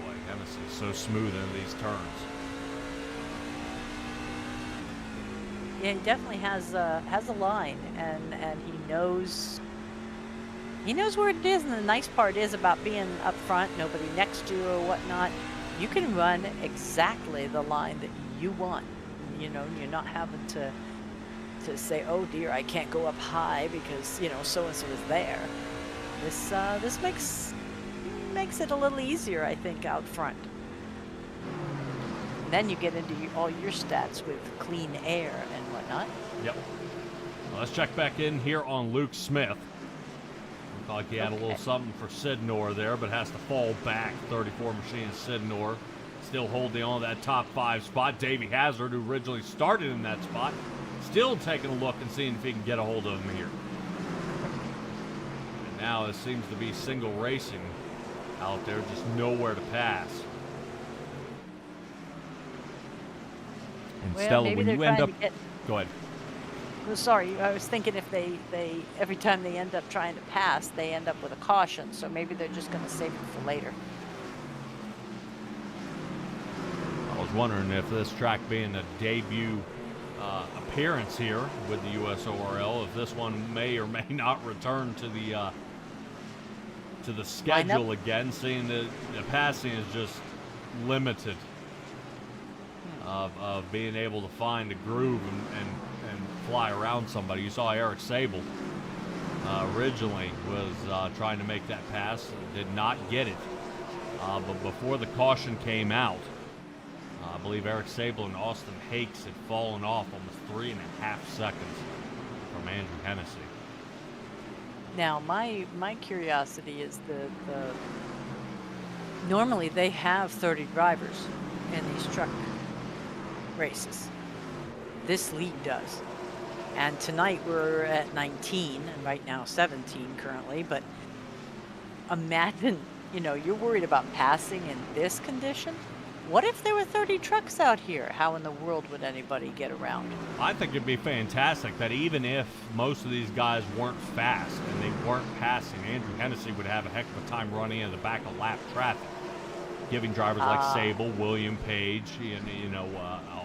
Boy, Hennessy's so smooth in these turns. Yeah, he definitely has a line, and he knows where it is. And the nice part is about being up front, nobody next to you or whatnot. You can run exactly the line that you want. You know, you're not having to say, "Oh dear, I can't go up high because so and so is there." This makes it a little easier, I think, out front. And then you get into all your stats with clean air and whatnot. Yep. Well, let's check back in here on Luke Smith. Looked like he had a little something for Sidnor there, but has to fall back. 34 machine Sidnor still holding on to that top 5 spot. Davey Hazard, who originally started in that spot, still taking a look and seeing if he can get a hold of him here. And now it seems to be single racing out there, just nowhere to pass. And Well, Stella, maybe when they're you end trying up, to get. go ahead. Well, sorry, I was thinking if they every time they end up trying to pass, they end up with a caution. So maybe they're just going to save it for later. I was wondering if this track being a debut appearance here with the USORL, if this one may or may not return to the schedule again, seeing that the passing is just limited of being able to find a groove and fly around somebody. You saw Eric Sabol originally was trying to make that pass, did not get it, but before the caution came out, I believe Eric Sabol and Austin Hakes had fallen off almost 3.5 seconds from Andrew Hennessy. Now, my curiosity is the normally they have 30 drivers in these truck races. This league does. And tonight we're at 19, and right now 17 currently, but imagine, you're worried about passing in this condition. What if there were 30 trucks out here? How in the world would anybody get around? I think it'd be fantastic that even if most of these guys weren't fast and they weren't passing, Andrew Hennessy would have a heck of a time running in the back of lap traffic, giving drivers like Sabol, William Page,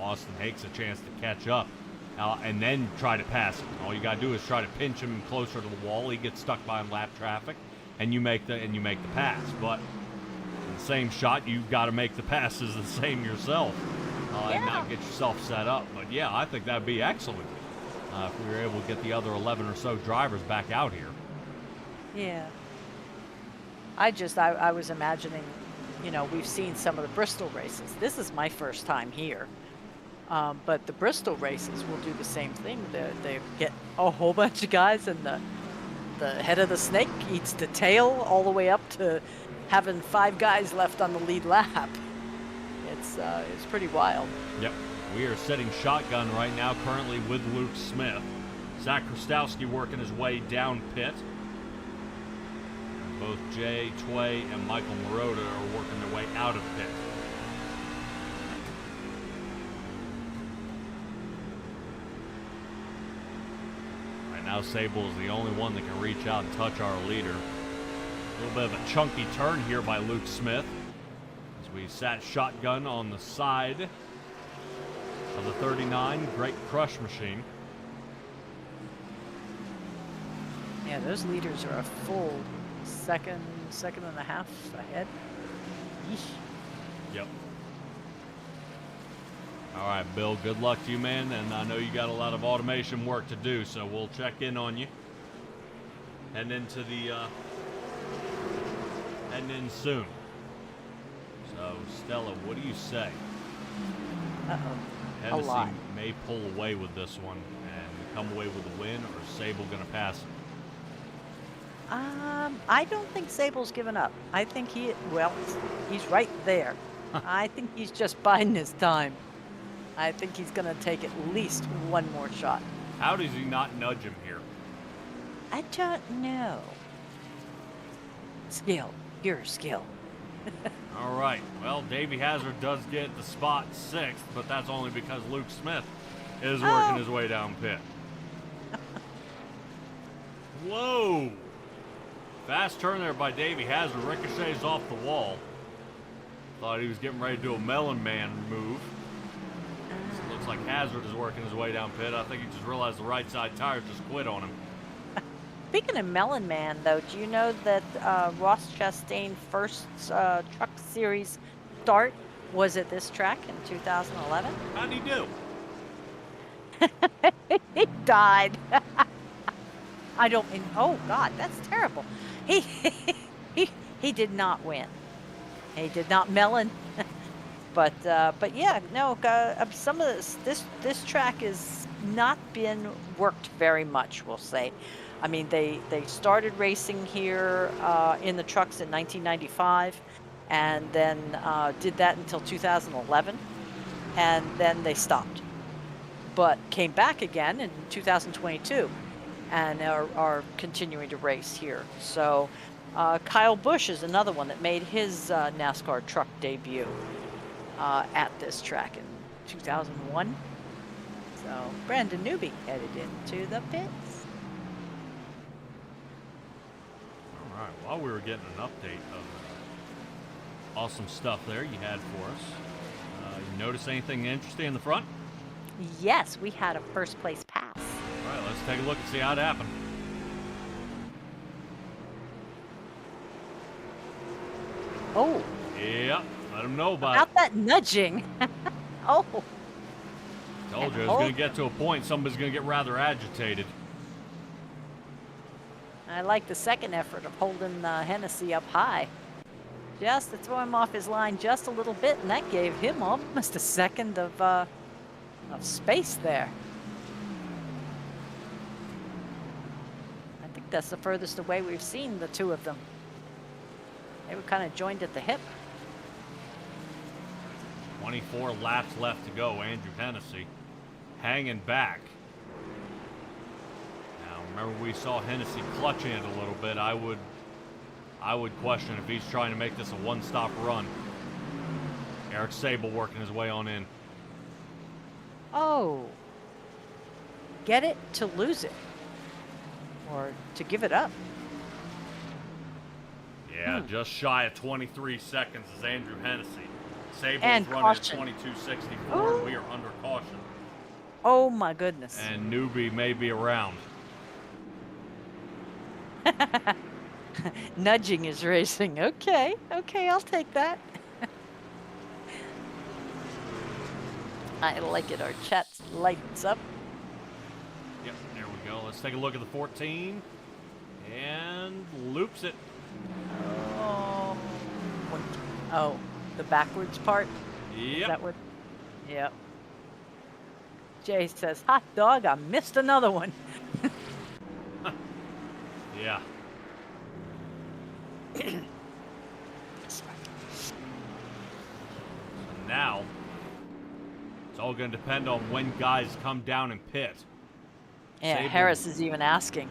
Austin Hakes a chance to catch up, and then try to pass him. All you got to do is try to pinch him closer to the wall. He gets stuck behind lap traffic, and you make the pass. But in the same shot, you've got to make the passes the same yourself, and not get yourself set up. But yeah, I think that'd be excellent if we were able to get the other 11 or so drivers back out here. Yeah. I was imagining, we've seen some of the Bristol races. This is my first time here. But the Bristol races will do the same thing. They get a whole bunch of guys, and the head of the snake eats the tail all the way up to having 5 guys left on the lead lap. It's pretty wild. Yep. We are sitting shotgun right now, currently with Luke Smith. Zach Krastowski working his way down pit. Both Jay Tway and Michael Marotta are working their way out of pit. Right now, Sabol is the only one that can reach out and touch our leader. A little bit of a chunky turn here by Luke Smith as we sat shotgun on the side of the 39 Great Crush machine. Yeah, those leaders are a full second and a half ahead. Yeesh. Yep. All right, Bill, good luck to you, man. And I know you got a lot of automation work to do, so we'll check in on you. Heading into the heading in soon. So, Stella, what do you say? Uh-oh. Hennessy may pull away with this one and come away with a win, or is Sabol going to pass him? I don't think Sabol's given up. I think he's right there. I think he's just biding his time. I think he's gonna take at least one more shot. How does he not nudge him here? I don't know. Skill. Pure skill. All right. Well, Davey Hazard does get the spot 6th, but that's only because Luke Smith is working his way down pit. Whoa! Fast turn there by Davey Hazard. Ricochets off the wall. Thought he was getting ready to do a Melon Man move. So it looks like Hazard is working his way down pit. I think he just realized the right side tire just quit on him. Speaking of Melon Man, though, do you know that Ross Chastain first truck series start was at this track in 2011? How'd he do? He died. I don't mean. Oh God, that's terrible. He he did not win. He did not melon. But yeah, no. Some of this track has not been worked very much, we'll say. I mean, they started racing here in the trucks in 1995, and then did that until 2011, and then they stopped. But came back again in 2022, and are continuing to race here. So Kyle Busch is another one that made his NASCAR truck debut at this track in 2001. So Brandon Newby headed into the pits. All right, while we were getting an update of awesome stuff there you had for us, you notice anything interesting in the front? Yes, we had a first place pass. All right, let's take a look and see how it happened. Oh. Yep, let him know about it. That nudging. Oh. Told you, it's going to get to a point somebody's going to get rather agitated. I like the second effort of holding Hennessy up high. Just to throw him off his line just a little bit, and that gave him almost a second of space there. I think that's the furthest away we've seen the two of them. They were kind of joined at the hip. 24 laps left to go. Andrew Hennessy hanging back. Now, remember we saw Hennessy clutching it a little bit. I would question if he's trying to make this a one-stop run. Eric Sabol working his way on in. Oh. Get it to lose it. Or to give it up. Yeah, just shy of 23 seconds is Andrew Hennessy. Sable's And running caution. at 22.64, and we are under caution. Oh my goodness. And Newbie may be around. Nudging is racing. Okay, I'll take that. I like it. Our chat lights up. Yep, there we go. Let's take a look at the 14. And loops it. Oh, the backwards part? Yep. Is that what? Yep. Jay says, hot dog, I missed another one. Yeah. Now, it's all going to depend on when guys come down and pit. Yeah, Sabol. Harris is even asking,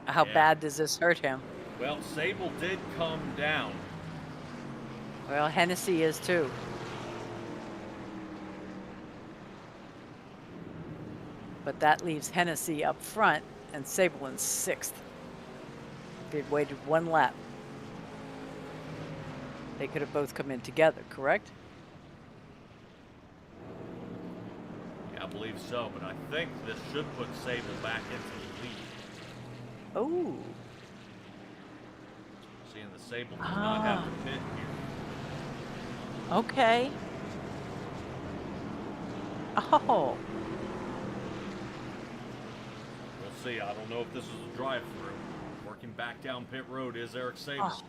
how bad does this hurt him? Well, Sabol did come down. Well, Hennessy is too. But that leaves Hennessy up front and Sabol in 6th. If they'd waited one lap, they could have both come in together, correct? Yeah, I believe so, but I think this should put Sabol back into the lead. Oh. Seeing the Sabol does not have to pit here. Okay. Oh. We'll see. I don't know if this is a drive-through. Working back down pit road is Eric Sabol.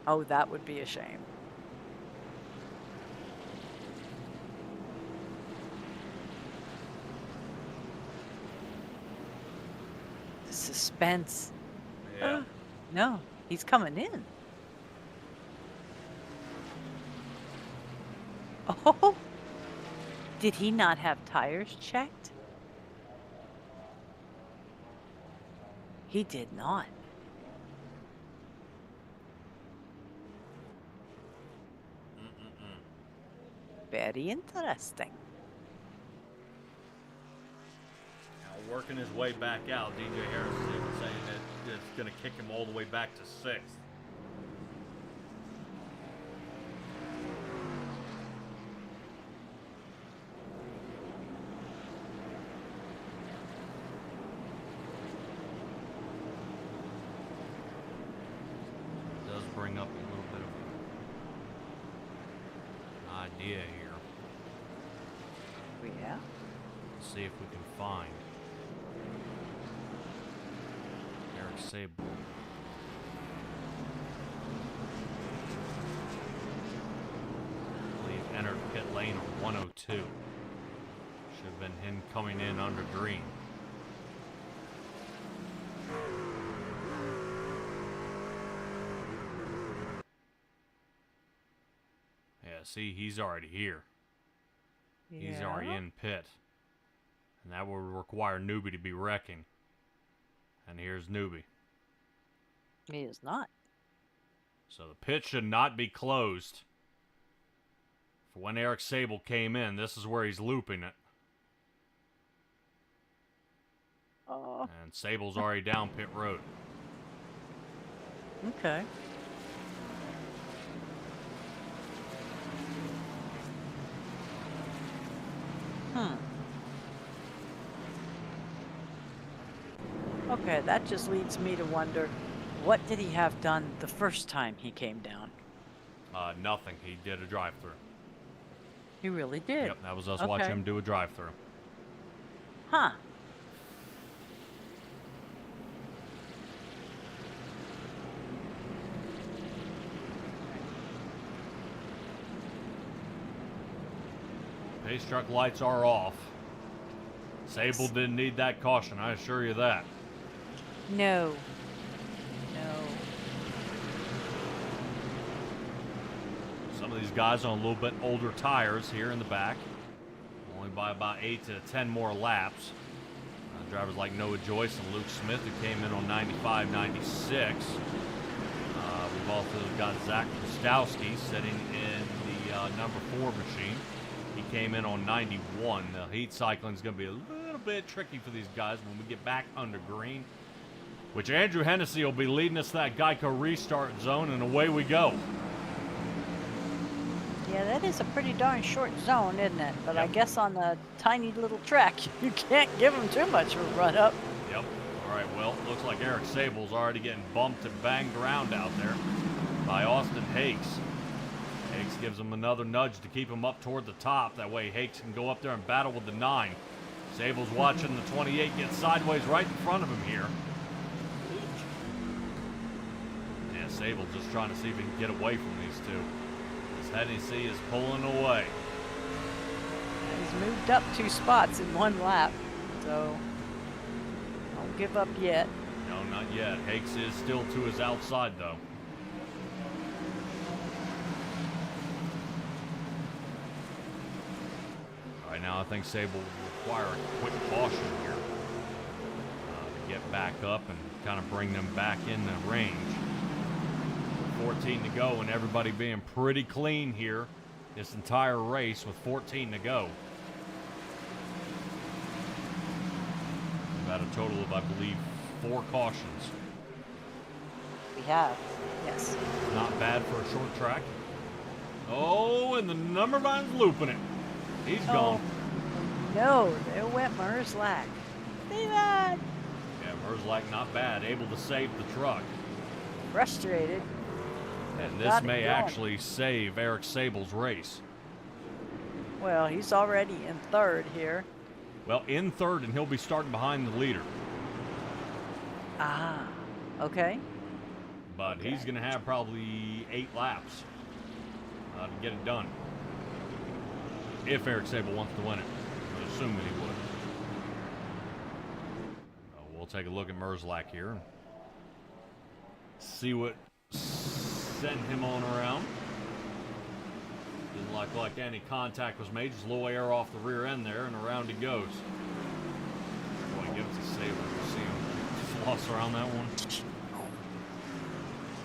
Oh, that would be a shame. The suspense. Yeah. No, he's coming in. Oh, did he not have tires checked? He did not. Very interesting. Now working his way back out, DJ Harris is even saying that it's going to kick him all the way back to 6th. Does bring up a little bit of an idea here. Yeah. Let's see if we can find Eric Sabol. I believe entered pit lane on 102. Should have been him coming in under green. Yeah, see, he's already here. He's already in pit. And that will require Newbie to be wrecking. And here's Newbie. He is not. So the pit should not be closed. For when Eric Sabol came in, this is where he's looping it. Oh. And Sabol's already down pit road. Okay. Okay, that just leads me to wonder, what did he have done the first time he came down? Nothing. He did a drive-through. He really did? Yep, that was us watching him do a drive-through. Huh. Pace truck lights are off. Sabol didn't need that caution, I assure you that. No. No. Some of these guys on a little bit older tires here in the back. Only by about 8 to 10 more laps. Drivers like Noah Joyce and Luke Smith, who came in on 95, 96. We've also got Zach Kostowski sitting in the number 4 machine. He came in on 91. The heat cycling is going to be a little bit tricky for these guys when we get back under green, which Andrew Hennessy will be leading us to that Geico restart zone, and away we go. Yeah, that is a pretty darn short zone, isn't it? But Yep. I guess on a tiny little track, you can't give them too much of a run up. Yep. All right, well, looks like Eric Sabol's already getting bumped and banged around out there by Austin Hakes. Hakes gives him another nudge to keep him up toward the top. That way Hakes can go up there and battle with the 9. Sable's watching the 28 get sideways right in front of him here. Yeah, Sable's just trying to see if he can get away from these two. As Hennessy is pulling away. He's moved up 2 spots in 1 lap, so don't give up yet. No, not yet. Hakes is still to his outside, though. All right, now I think Sabol will require a quick caution here to get back up and kind of bring them back in the range. 14 to go, and everybody being pretty clean here this entire race with 14 to go. About a total of, I believe, 4 cautions. We have, yes. Not bad for a short track. Oh, and the number 9's looping it. He's gone. No, there went Merzlak. See that? Yeah, Merzlak not bad. Able to save the truck. Frustrated. And this Got it may going. actually save Eric Sabol's race. Well, he's already in 3rd here. Well, in 3rd, and he'll be starting behind the leader. Ah, okay. But Okay. he's going to have probably 8 laps to get it done. If Eric Sabol wants to win it. I would assume that he would. We'll take a look at Merzlak here and see what sent him on around. Didn't look like any contact was made. Just a little air off the rear end there, and around he goes. Boy, give it to Sabol. You see him floss around that one.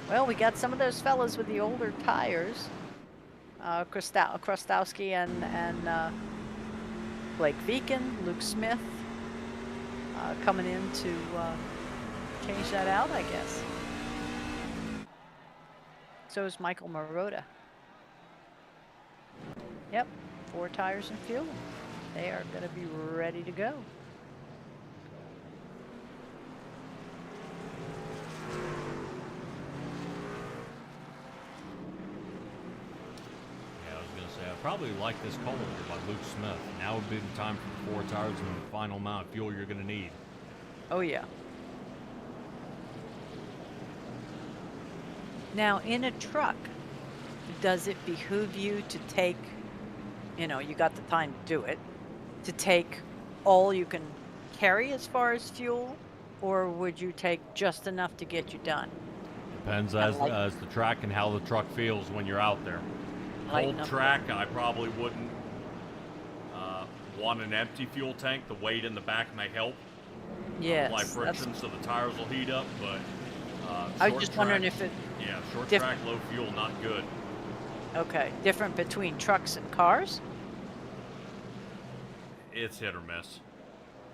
Well, we got some of those fellas with the older tires. Krostowski and Blake Beacon, Luke Smith coming in to change that out, I guess. So is Michael Marotta. Yep, 4 tires and fuel. They are going to be ready to go. I probably like this call by Luke Smith. Now would be the time for the 4 tires and the final amount of fuel you're going to need. Oh, yeah. Now, in a truck, does it behoove you to take, you know, you got the time to do it, to take all you can carry as far as fuel, or would you take just enough to get you done? Depends as the track and how the truck feels when you're out there. Cold track, I probably wouldn't want an empty fuel tank. The weight in the back may help. Yes. Apply friction so the tires will heat up, but I was just wondering if it... Yeah, short track, low fuel, not good. Okay. Different between trucks and cars? It's hit or miss.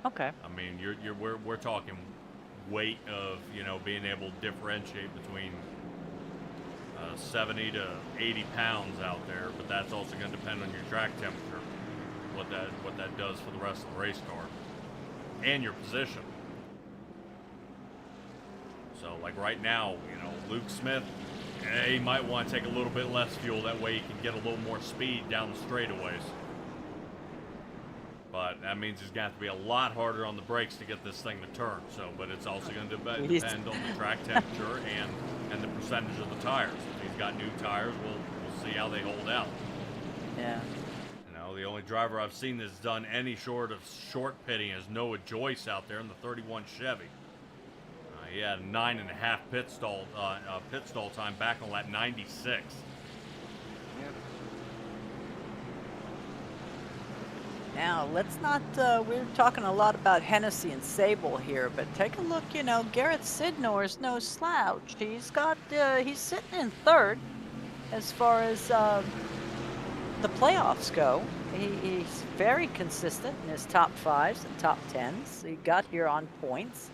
Okay. I mean, we're talking weight of, you know, being able to differentiate between 70 to 80 pounds out there, but that's also going to depend on your track temperature, what that does for the rest of the race car and your position. So like right now, you know, Luke Smith, he might want to take a little bit less fuel, that way he can get a little more speed down the straightaways. But that means he's going to have to be a lot harder on the brakes to get this thing to turn. So, but it's also going to depend on the track temperature and the percentage of the tires. If he's got new tires, we'll see how they hold out. Yeah. You know, the only driver I've seen that's done any short of short pitting is Noah Joyce out there in the 31 Chevy. He had a 9.5 pit stall time back on lap 96. Yep. Now, let's not, we're talking a lot about Hennessy and Sabol here, but take a look, you know, Garrett Sidnor's no slouch. He's got, he's sitting in 3rd as far as the playoffs go. He's very consistent in his top 5s and top 10s. He got here on points.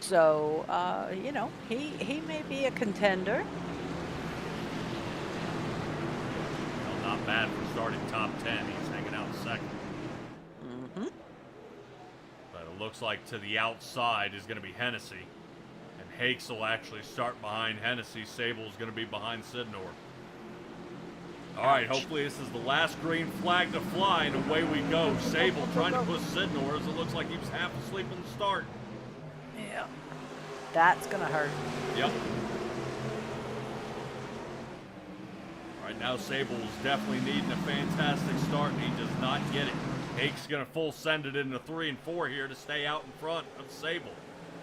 So, you know, he may be a contender. Well, not bad for starting top 10. He's hanging out 2nd. Mm-hmm. But it looks like to the outside is going to be Hennessy. And Hakes will actually start behind Hennessy. Sabol is going to be behind Sidnor. All right, hopefully this is the last green flag to fly, and away we go. Sabol trying to push Sidnor as it looks like he was half asleep on the start. Yeah. That's going to hurt. Yep. Right now, Sabol is definitely needing a fantastic start, and he does not get it. Hake's going to full send it into 3 and 4 here to stay out in front of Sabol.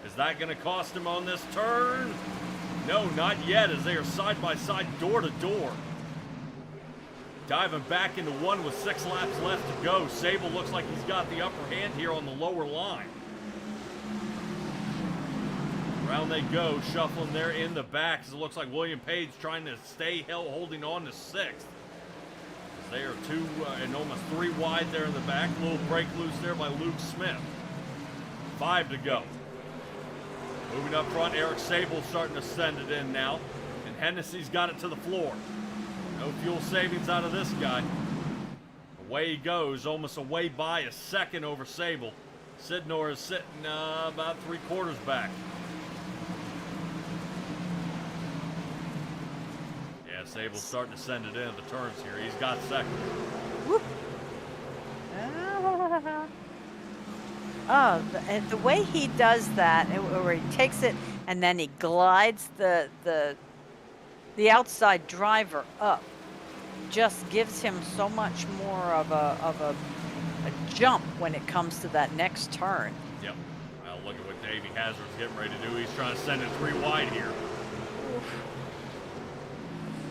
Is that going to cost him on this turn? No, not yet, as they are side by side, door to door. Diving back into 1 with 6 laps left to go. Sabol looks like he's got the upper hand here on the lower line. Around they go, shuffling there in the back. As it looks like William Page trying to stay holding on to 6th. They are 2 and almost 3 wide there in the back. A little break loose there by Luke Smith. 5 to go. Moving up front, Eric Sabol starting to send it in now. And Hennessy's got it to the floor. No fuel savings out of this guy. Away he goes, almost away by a second over Sabol. Sidnor is sitting about 3/4 back. Yeah, Sabol's starting to send it into the turns here. He's got 2nd. Whoop. Oh, and the way he does that, where he takes it and then he glides the outside driver up, just gives him so much more of a jump when it comes to that next turn. Yep. Well, look at what Davey Hazard's getting ready to do. He's trying to send it 3 wide here.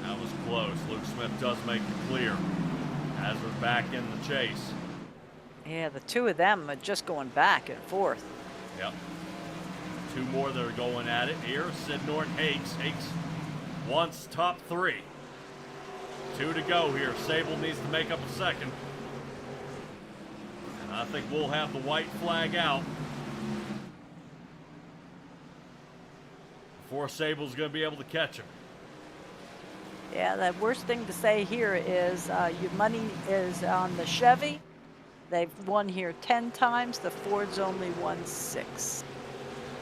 That was close. Luke Smith does make it clear as we're back in the chase. Yeah, the two of them are just going back and forth. Yep. Two more that are going at it here. Sidnor and Hakes. Hakes wants top 3. 2 to go here. Sabol needs to make up a second. And I think we'll have the white flag out before Sabol's going to be able to catch him. Yeah, the worst thing to say here is your money is on the Chevy. They've won here 10 times. The Ford's only won 6.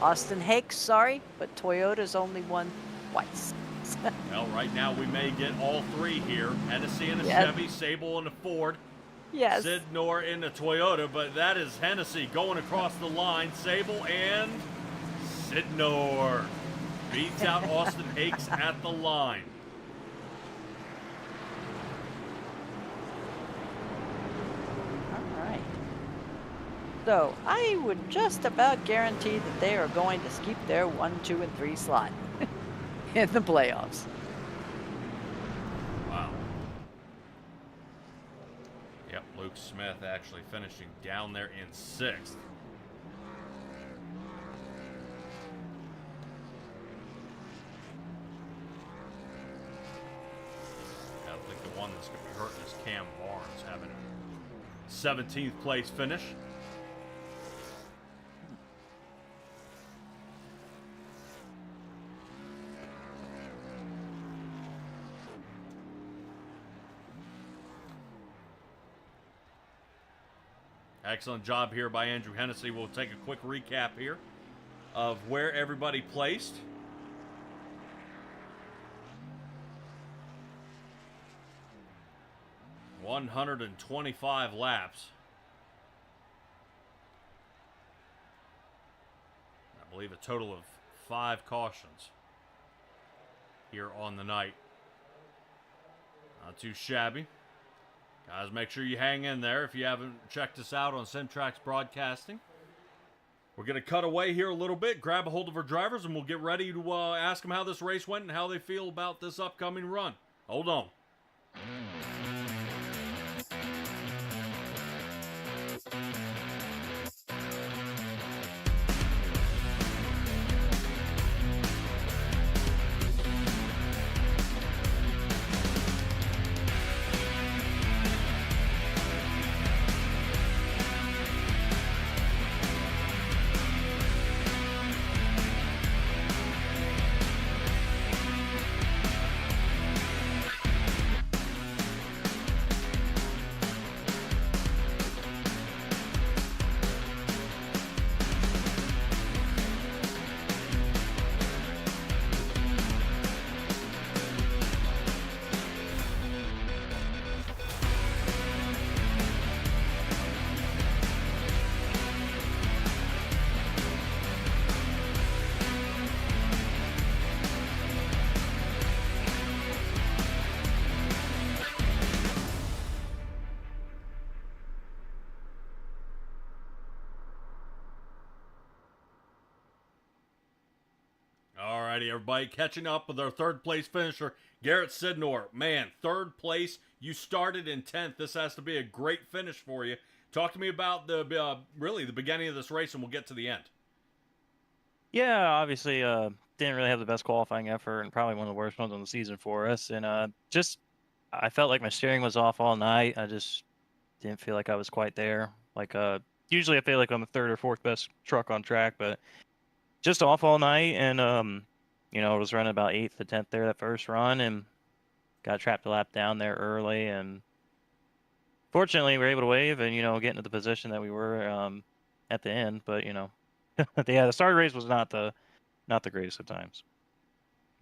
Austin Hakes, sorry, but Toyota's only won twice. Well, right now we may get all 3 here. Hennessy in a Chevy, Sabol in a Ford. Yes. Sidnor in a Toyota, but that is Hennessy going across the line. Sabol and Sidnor beats out Austin Hakes at the line. All right. So I would just about guarantee that they are going to keep their 1, 2, and 3 slot in the playoffs. Wow. Yep, Luke Smith actually finishing down there in 6th. I think the one that's going to be hurting is Cam Barnes having a 17th place finish. Excellent job here by Andrew Hennessy. We'll take a quick recap here of where everybody placed. $125 laps. I believe a total of 5 cautions here on the night. Not too shabby. Guys, make sure you hang in there if you haven't checked us out on Simtrax Broadcasting. We're going to cut away here a little bit, grab a hold of our drivers, and we'll get ready to ask them how this race went and how they feel about this upcoming run. Hold on. Alrighty, everybody, catching up with our third place finisher, Garrett Sidnor. Man, third place. You started in 10th. This has to be a great finish for you. Talk to me about the really the beginning of this race, and we'll get to the end. Yeah, obviously, didn't really have the best qualifying effort, and probably one of the worst ones on the season for us. And I felt like my steering was off all night. I just didn't feel like I was quite there. Like, usually I feel like I'm the third or fourth best truck on track, but just off all night. And I was running about 8th to 10th there that first run, and got trapped a lap down there early. And fortunately, we were able to wave and get into the position that we were at the end. But yeah, the start race was not the greatest of times.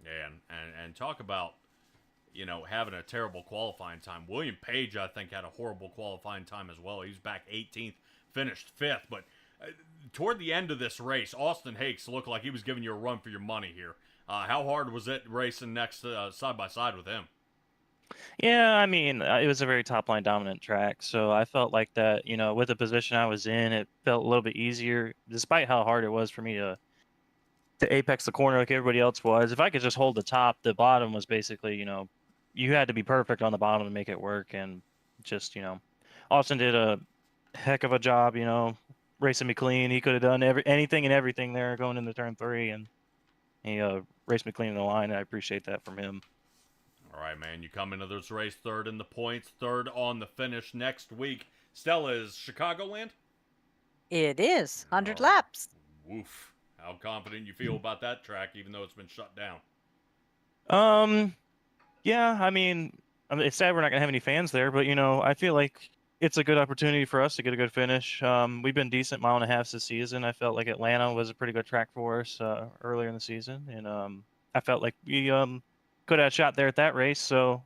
Yeah, and talk about having a terrible qualifying time. William Page, I think, had a horrible qualifying time as well. He was back 18th, finished 5th. But toward the end of this race, Austin Hakes looked like he was giving you a run for your money here. How hard was it racing next side by side with him? Yeah, I mean, it was a very top line dominant track, so I felt like that, with the position I was in, it felt a little bit easier, despite how hard it was for me to apex the corner like everybody else was. If I could just hold the top, the bottom was basically, you had to be perfect on the bottom to make it work, and just Austin did a heck of a job, racing me clean. He could have done anything and everything there going into turn 3, and he raced me clean in the line. And I appreciate that from him. All right, man. You come into this race third in the points, third on the finish next week. Stella, is Chicagoland? It is 100 Oh, laps. Woof. How confident you feel about that track, even though it's been shut down? Yeah, I mean, it's sad we're not gonna have any fans there, but I feel like it's a good opportunity for us to get a good finish. We've been decent mile and a half this season. I felt like Atlanta was a pretty good track for us earlier in the season, and I felt like we could have shot there at that race. So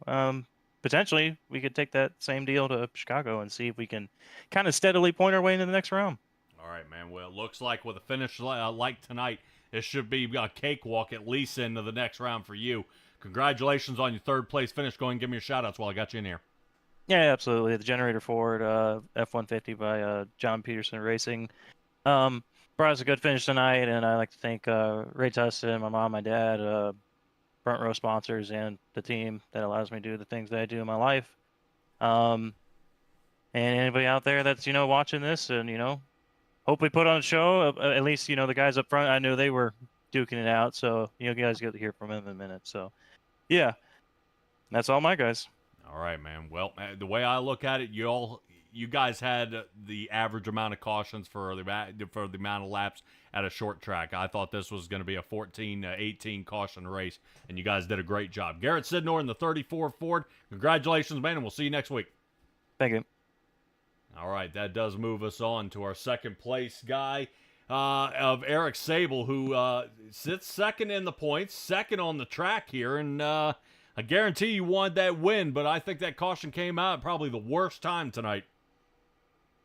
potentially we could take that same deal to Chicago and see if we can kind of steadily point our way into the next round. All right, man. Well, it looks like with a finish like tonight, it should be a cakewalk at least into the next round for you. Congratulations on your third place finish. Go ahead and give me your shout outs while I got you in here. Yeah, absolutely. The Generator Ford F-150 by John Peterson Racing brought us a good finish tonight, and I'd like to thank Ray Tustin, my mom, my dad, front row sponsors, and the team that allows me to do the things that I do in my life. And anybody out there that's watching this and hopefully put on a show. At least the guys up front, I knew they were duking it out, so you guys get to hear from them in a minute. So yeah, that's all my guys. All right, man. Well, the way I look at it, you guys had the average amount of cautions for the amount of laps at a short track. I thought this was going to be a 14, 18 caution race, and you guys did a great job. Garrett Sidnor in the 34 Ford. Congratulations, man, and we'll see you next week. Thank you. All right, that does move us on to our second place guy of Eric Sabol, who sits second in the points, second on the track here, and I guarantee you wanted that win, but I think that caution came out at probably the worst time tonight.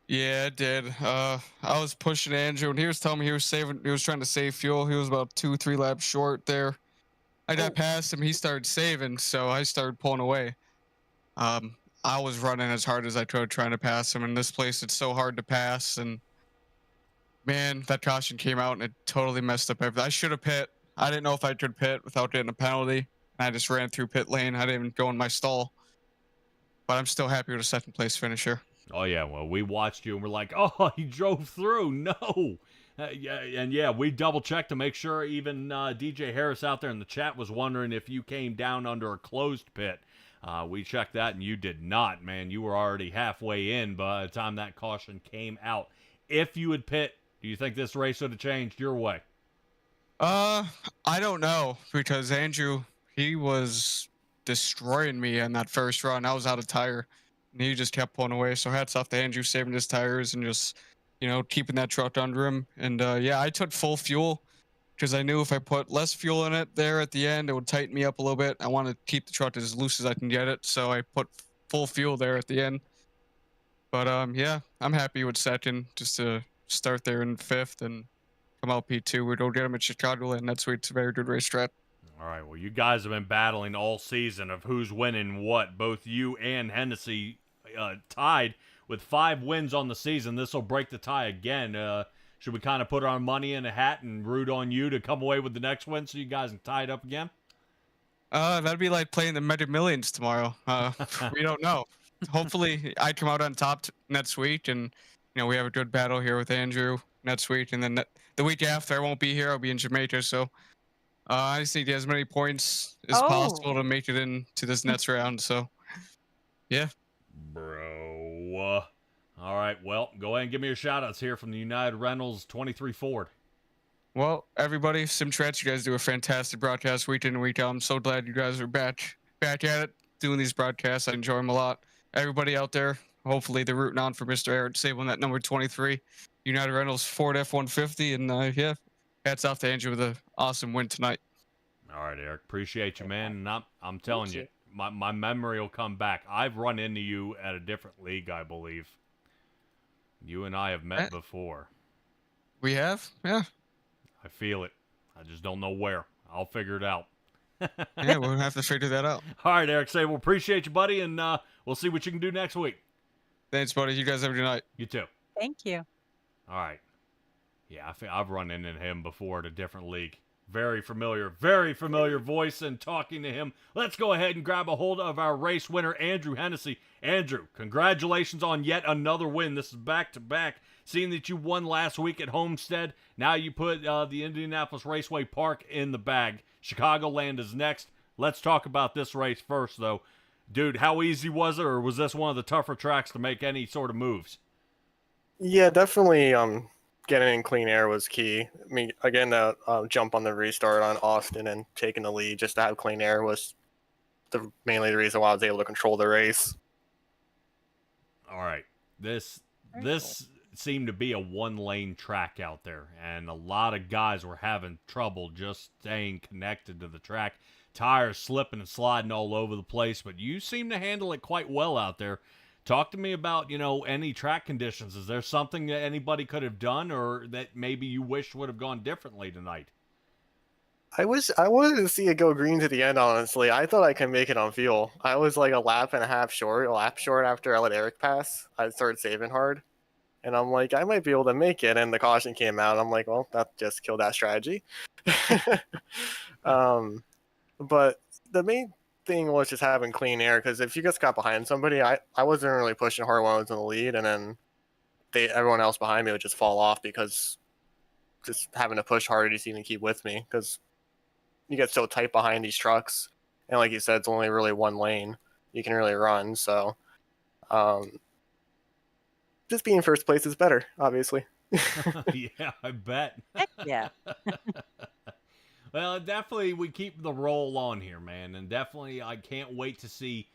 Yeah, it did. I was pushing Andrew, and he was telling me he was trying to save fuel. He was about 2-3 laps short there. I got past him. He started saving, so I started pulling away. I was running as hard as I could, trying to pass him. In this place, it's so hard to pass, and man, that caution came out, and it totally messed up everything. I should have pit. I didn't know if I could pit without getting a penalty. I just ran through pit lane. I didn't even go in my stall. But I'm still happy with a second place finisher. Oh, yeah. Well, we watched you and we're like, oh, he drove through. No. Yeah, we double checked to make sure. Even DJ Harris out there in the chat was wondering if you came down under a closed pit. We checked that and you did not, man. You were already halfway in by the time that caution came out. If you had pit, do you think this race would have changed your way? I don't know, because Andrew, he was destroying me in that first run. I was out of tire, and he just kept pulling away. So hats off to Andrew, saving his tires and just, keeping that truck under him. And yeah, I took full fuel because I knew if I put less fuel in it there at the end, it would tighten me up a little bit. I want to keep the truck as loose as I can get it, so I put full fuel there at the end. But yeah, I'm happy with second, just to start there in fifth and come out P2. We don't get him at Chicago, and that's where it's a very good racetrack. All right, well, you guys have been battling all season of who's winning what. Both you and Hennessy tied with 5 wins on the season. This will break the tie again. Should we kind of put our money in a hat and root on you to come away with the next win so you guys can tie it up again? That'd be like playing the Mega Millions tomorrow. We don't know. Hopefully, I come out on top next week, and we have a good battle here with Andrew next week, and then the week after I won't be here. I'll be in Jamaica, so I just need to get as many points as possible to make it into this next round. So, yeah. Bro. All right, well, go ahead and give me your shout-outs here from the United Rentals 23 Ford. Well, everybody, Simtrats, you guys do a fantastic broadcast week in and week out. I'm so glad you guys are back at it, doing these broadcasts. I enjoy them a lot. Everybody out there, hopefully they're rooting on for Mr. Eric Sabol on that number 23 United Rentals Ford F-150. And yeah, hats off to Andrew with an awesome win tonight. All right, Eric. Appreciate you, man. And I'm telling you, my memory will come back. I've run into you at a different league, I believe. You and I have met before. We have? Yeah. I feel it. I just don't know where. I'll figure it out. Yeah, we'll have to figure that out. All right, Eric Sabol, appreciate you, buddy, and we'll see what you can do next week. Thanks, buddy. You guys have a good night. You too. Thank you. All right. Yeah, I've run into him before at a different league. very familiar voice and talking to him. Let's go ahead and grab a hold of our race winner, Andrew Hennessy. Andrew, congratulations on yet another win. This is back-to-back. Seeing that you won last week at Homestead, now you put the Indianapolis Raceway Park in the bag. Chicagoland is next. Let's talk about this race first, though. Dude, how easy was it, or was this one of the tougher tracks to make any sort of moves? Yeah, definitely. Getting in clean air was key. I mean, again, the jump on the restart on Austin and taking the lead just to have clean air was mainly the reason why I was able to control the race. All right, this Cool. seemed to be a one-lane track out there, and a lot of guys were having trouble just staying connected to the track. Tires slipping and sliding all over the place, but you seem to handle it quite well out there. Talk to me about, any track conditions. Is there something that anybody could have done or that maybe you wish would have gone differently tonight? I wanted to see it go green to the end, honestly. I thought I could make it on fuel. I was like a lap short after I let Eric pass. I started saving hard. And I'm like, I might be able to make it. And the caution came out. I'm like, well, that just killed that strategy. But the main thing was just having clean air, because if you just got behind somebody, I wasn't really pushing hard when I was in the lead, and then everyone else behind me would just fall off because just having to push harder to even keep with me, because you get so tight behind these trucks, and like you said, it's only really one lane you can really run. So just being first place is better, obviously. Yeah, I bet. Heck yeah. Well, definitely we keep the roll on here, man, and definitely I can't wait to see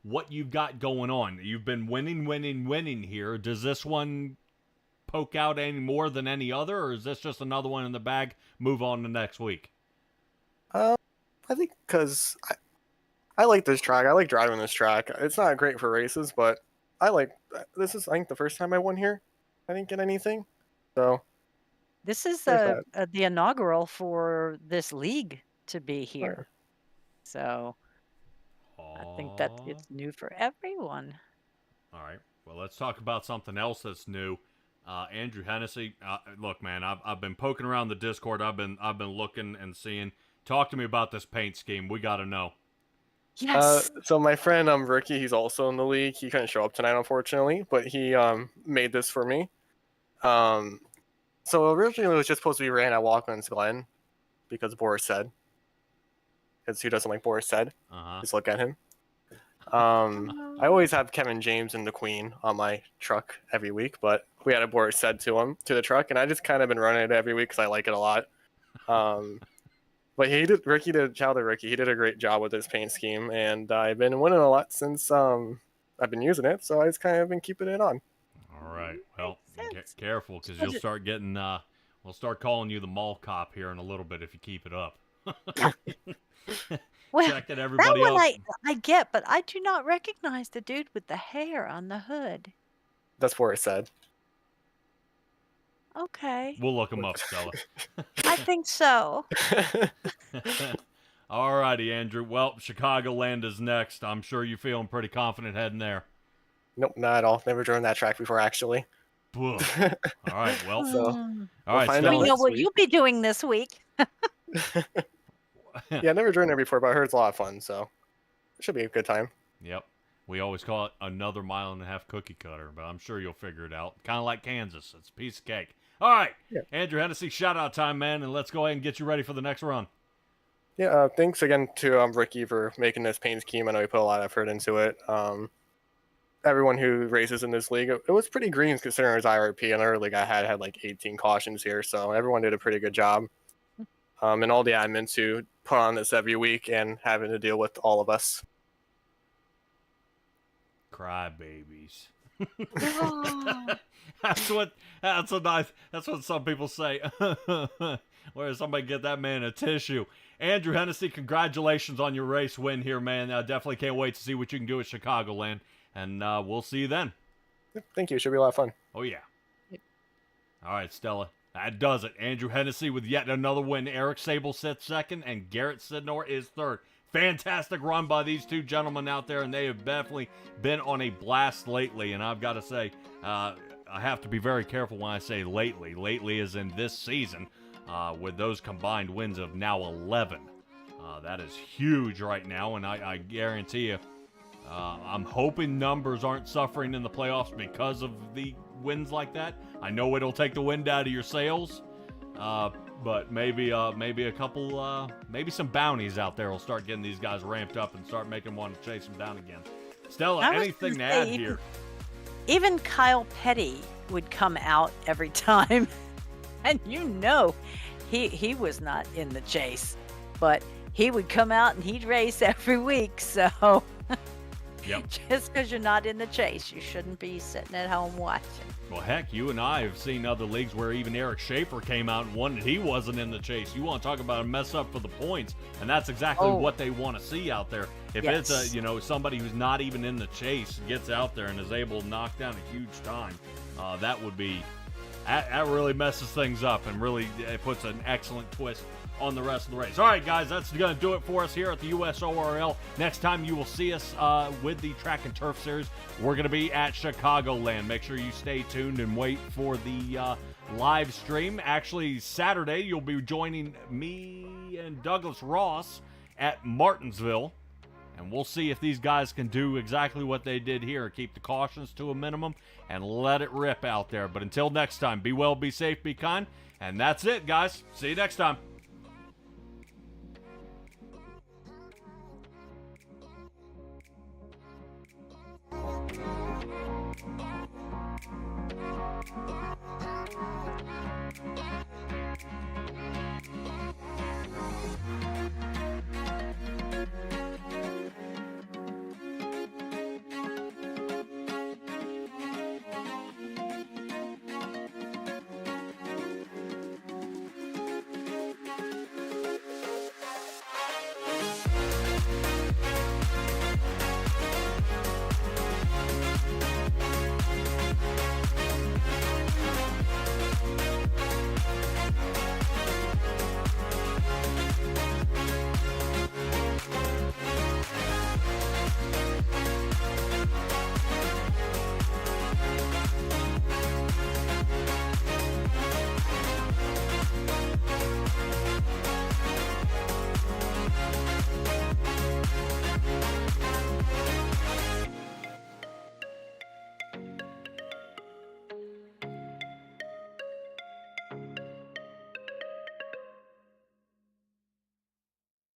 what you've got going on. You've been winning here. Does this one poke out any more than any other, or is this just another one in the bag, move on to next week? I think because I like this track. I like driving this track. It's not great for races, but this is, I think, the first time I won here. I didn't get anything. So This is There's the inaugural for this league to be Sure. here. So I think that it's new for everyone. All right. Well, let's talk about something else that's new. Andrew Hennessy, look, man, I've been poking around the Discord. I've been looking and seeing. Talk to me about this paint scheme. We got to know. Yes. So my friend Ricky, he's also in the league. He couldn't show up tonight, unfortunately, but he made this for me. So originally it was just supposed to be ran at Walkman's Glen because Boris said. Because who doesn't like Boris said? Just look at him. I always have Kevin James and the Queen on my truck every week, but we had a Boris said to the truck, and I just kind of been running it every week because I like it a lot. But Ricky did a great job with his paint scheme, and I've been winning a lot since I've been using it, so I just kind of been keeping it on. All right. Well, careful, because you'll start getting. We'll start calling you the mall cop here in a little bit if you keep it up. Well, checking everybody that one else. I get, but I do not recognize the dude with the hair on the hood. That's Boris said. Okay. We'll look him up, Stella. I think so. All righty, Andrew. Well, Chicagoland is next. I'm sure you're feeling pretty confident heading there. Nope, not at all. Never driven that track before, actually. All right. Well, So, all right, find We out Stella. know next what week. you'll be doing this week. Yeah, never driven there before, but I heard it's a lot of fun, so it should be a good time. Yep. We always call it another mile and a half cookie cutter, but I'm sure you'll figure it out. Kind of like Kansas. It's a piece of cake. All right. Yeah. Andrew Hennessy, shout out time, man, and let's go ahead and get you ready for the next run. Yeah, thanks again to Ricky for making this paint scheme. I know he put a lot of effort into it. Everyone who races in this league, it was pretty green considering it was IRP, and our league I had like 18 cautions here, so everyone did a pretty good job. And all the admins who put on this every week and having to deal with all of us. Crybabies. Oh. That's what some people say. Where somebody get that man a tissue. Andrew Hennessy, congratulations on your race win here, man. I definitely can't wait to see what you can do at Chicagoland, and we'll see you then. Yep, thank you. Should be a lot of fun. Oh yeah. All right, Stella. That does it. Andrew Hennessy with yet another win. Eric Sabol sits second, and Garrett Sidnor is third. Fantastic run by these two gentlemen out there, and they have definitely been on a blast lately. And I've got to say, I have to be very careful when I say lately. Lately is in this season. with those combined wins of now 11. That is huge right now, and I guarantee you, I'm hoping numbers aren't suffering in the playoffs because of the wins like that. I know it'll take the wind out of your sails, but maybe a couple, maybe some bounties out there will start getting these guys ramped up and start making them want to chase them down again. Stella, anything to add here? Even Kyle Petty would come out every time, and he was not in the chase, but he would come out and he'd race every week. So yep. Just because you're not in the chase, you shouldn't be sitting at home watching. Well, heck, you and I have seen other leagues where even Eric Schaefer came out and won, and he wasn't in the chase. You want to talk about a mess up for the points, and that's exactly what they want to see out there. If it's somebody who's not even in the chase gets out there and is able to knock down a huge time, that would be that really messes things up and really it puts an excellent twist on the rest of the race. All right, guys, that's going to do it for us here at the USORL. Next time you will see us with the Track and Turf Series, we're going to be at Chicagoland. Make sure you stay tuned and wait for the live stream. Actually, Saturday, you'll be joining me and Douglas Ross at Martinsville. And we'll see if these guys can do exactly what they did here. Keep the cautions to a minimum and let it rip out there. But until next time, be well, be safe, be kind. And that's it, guys. See you next time.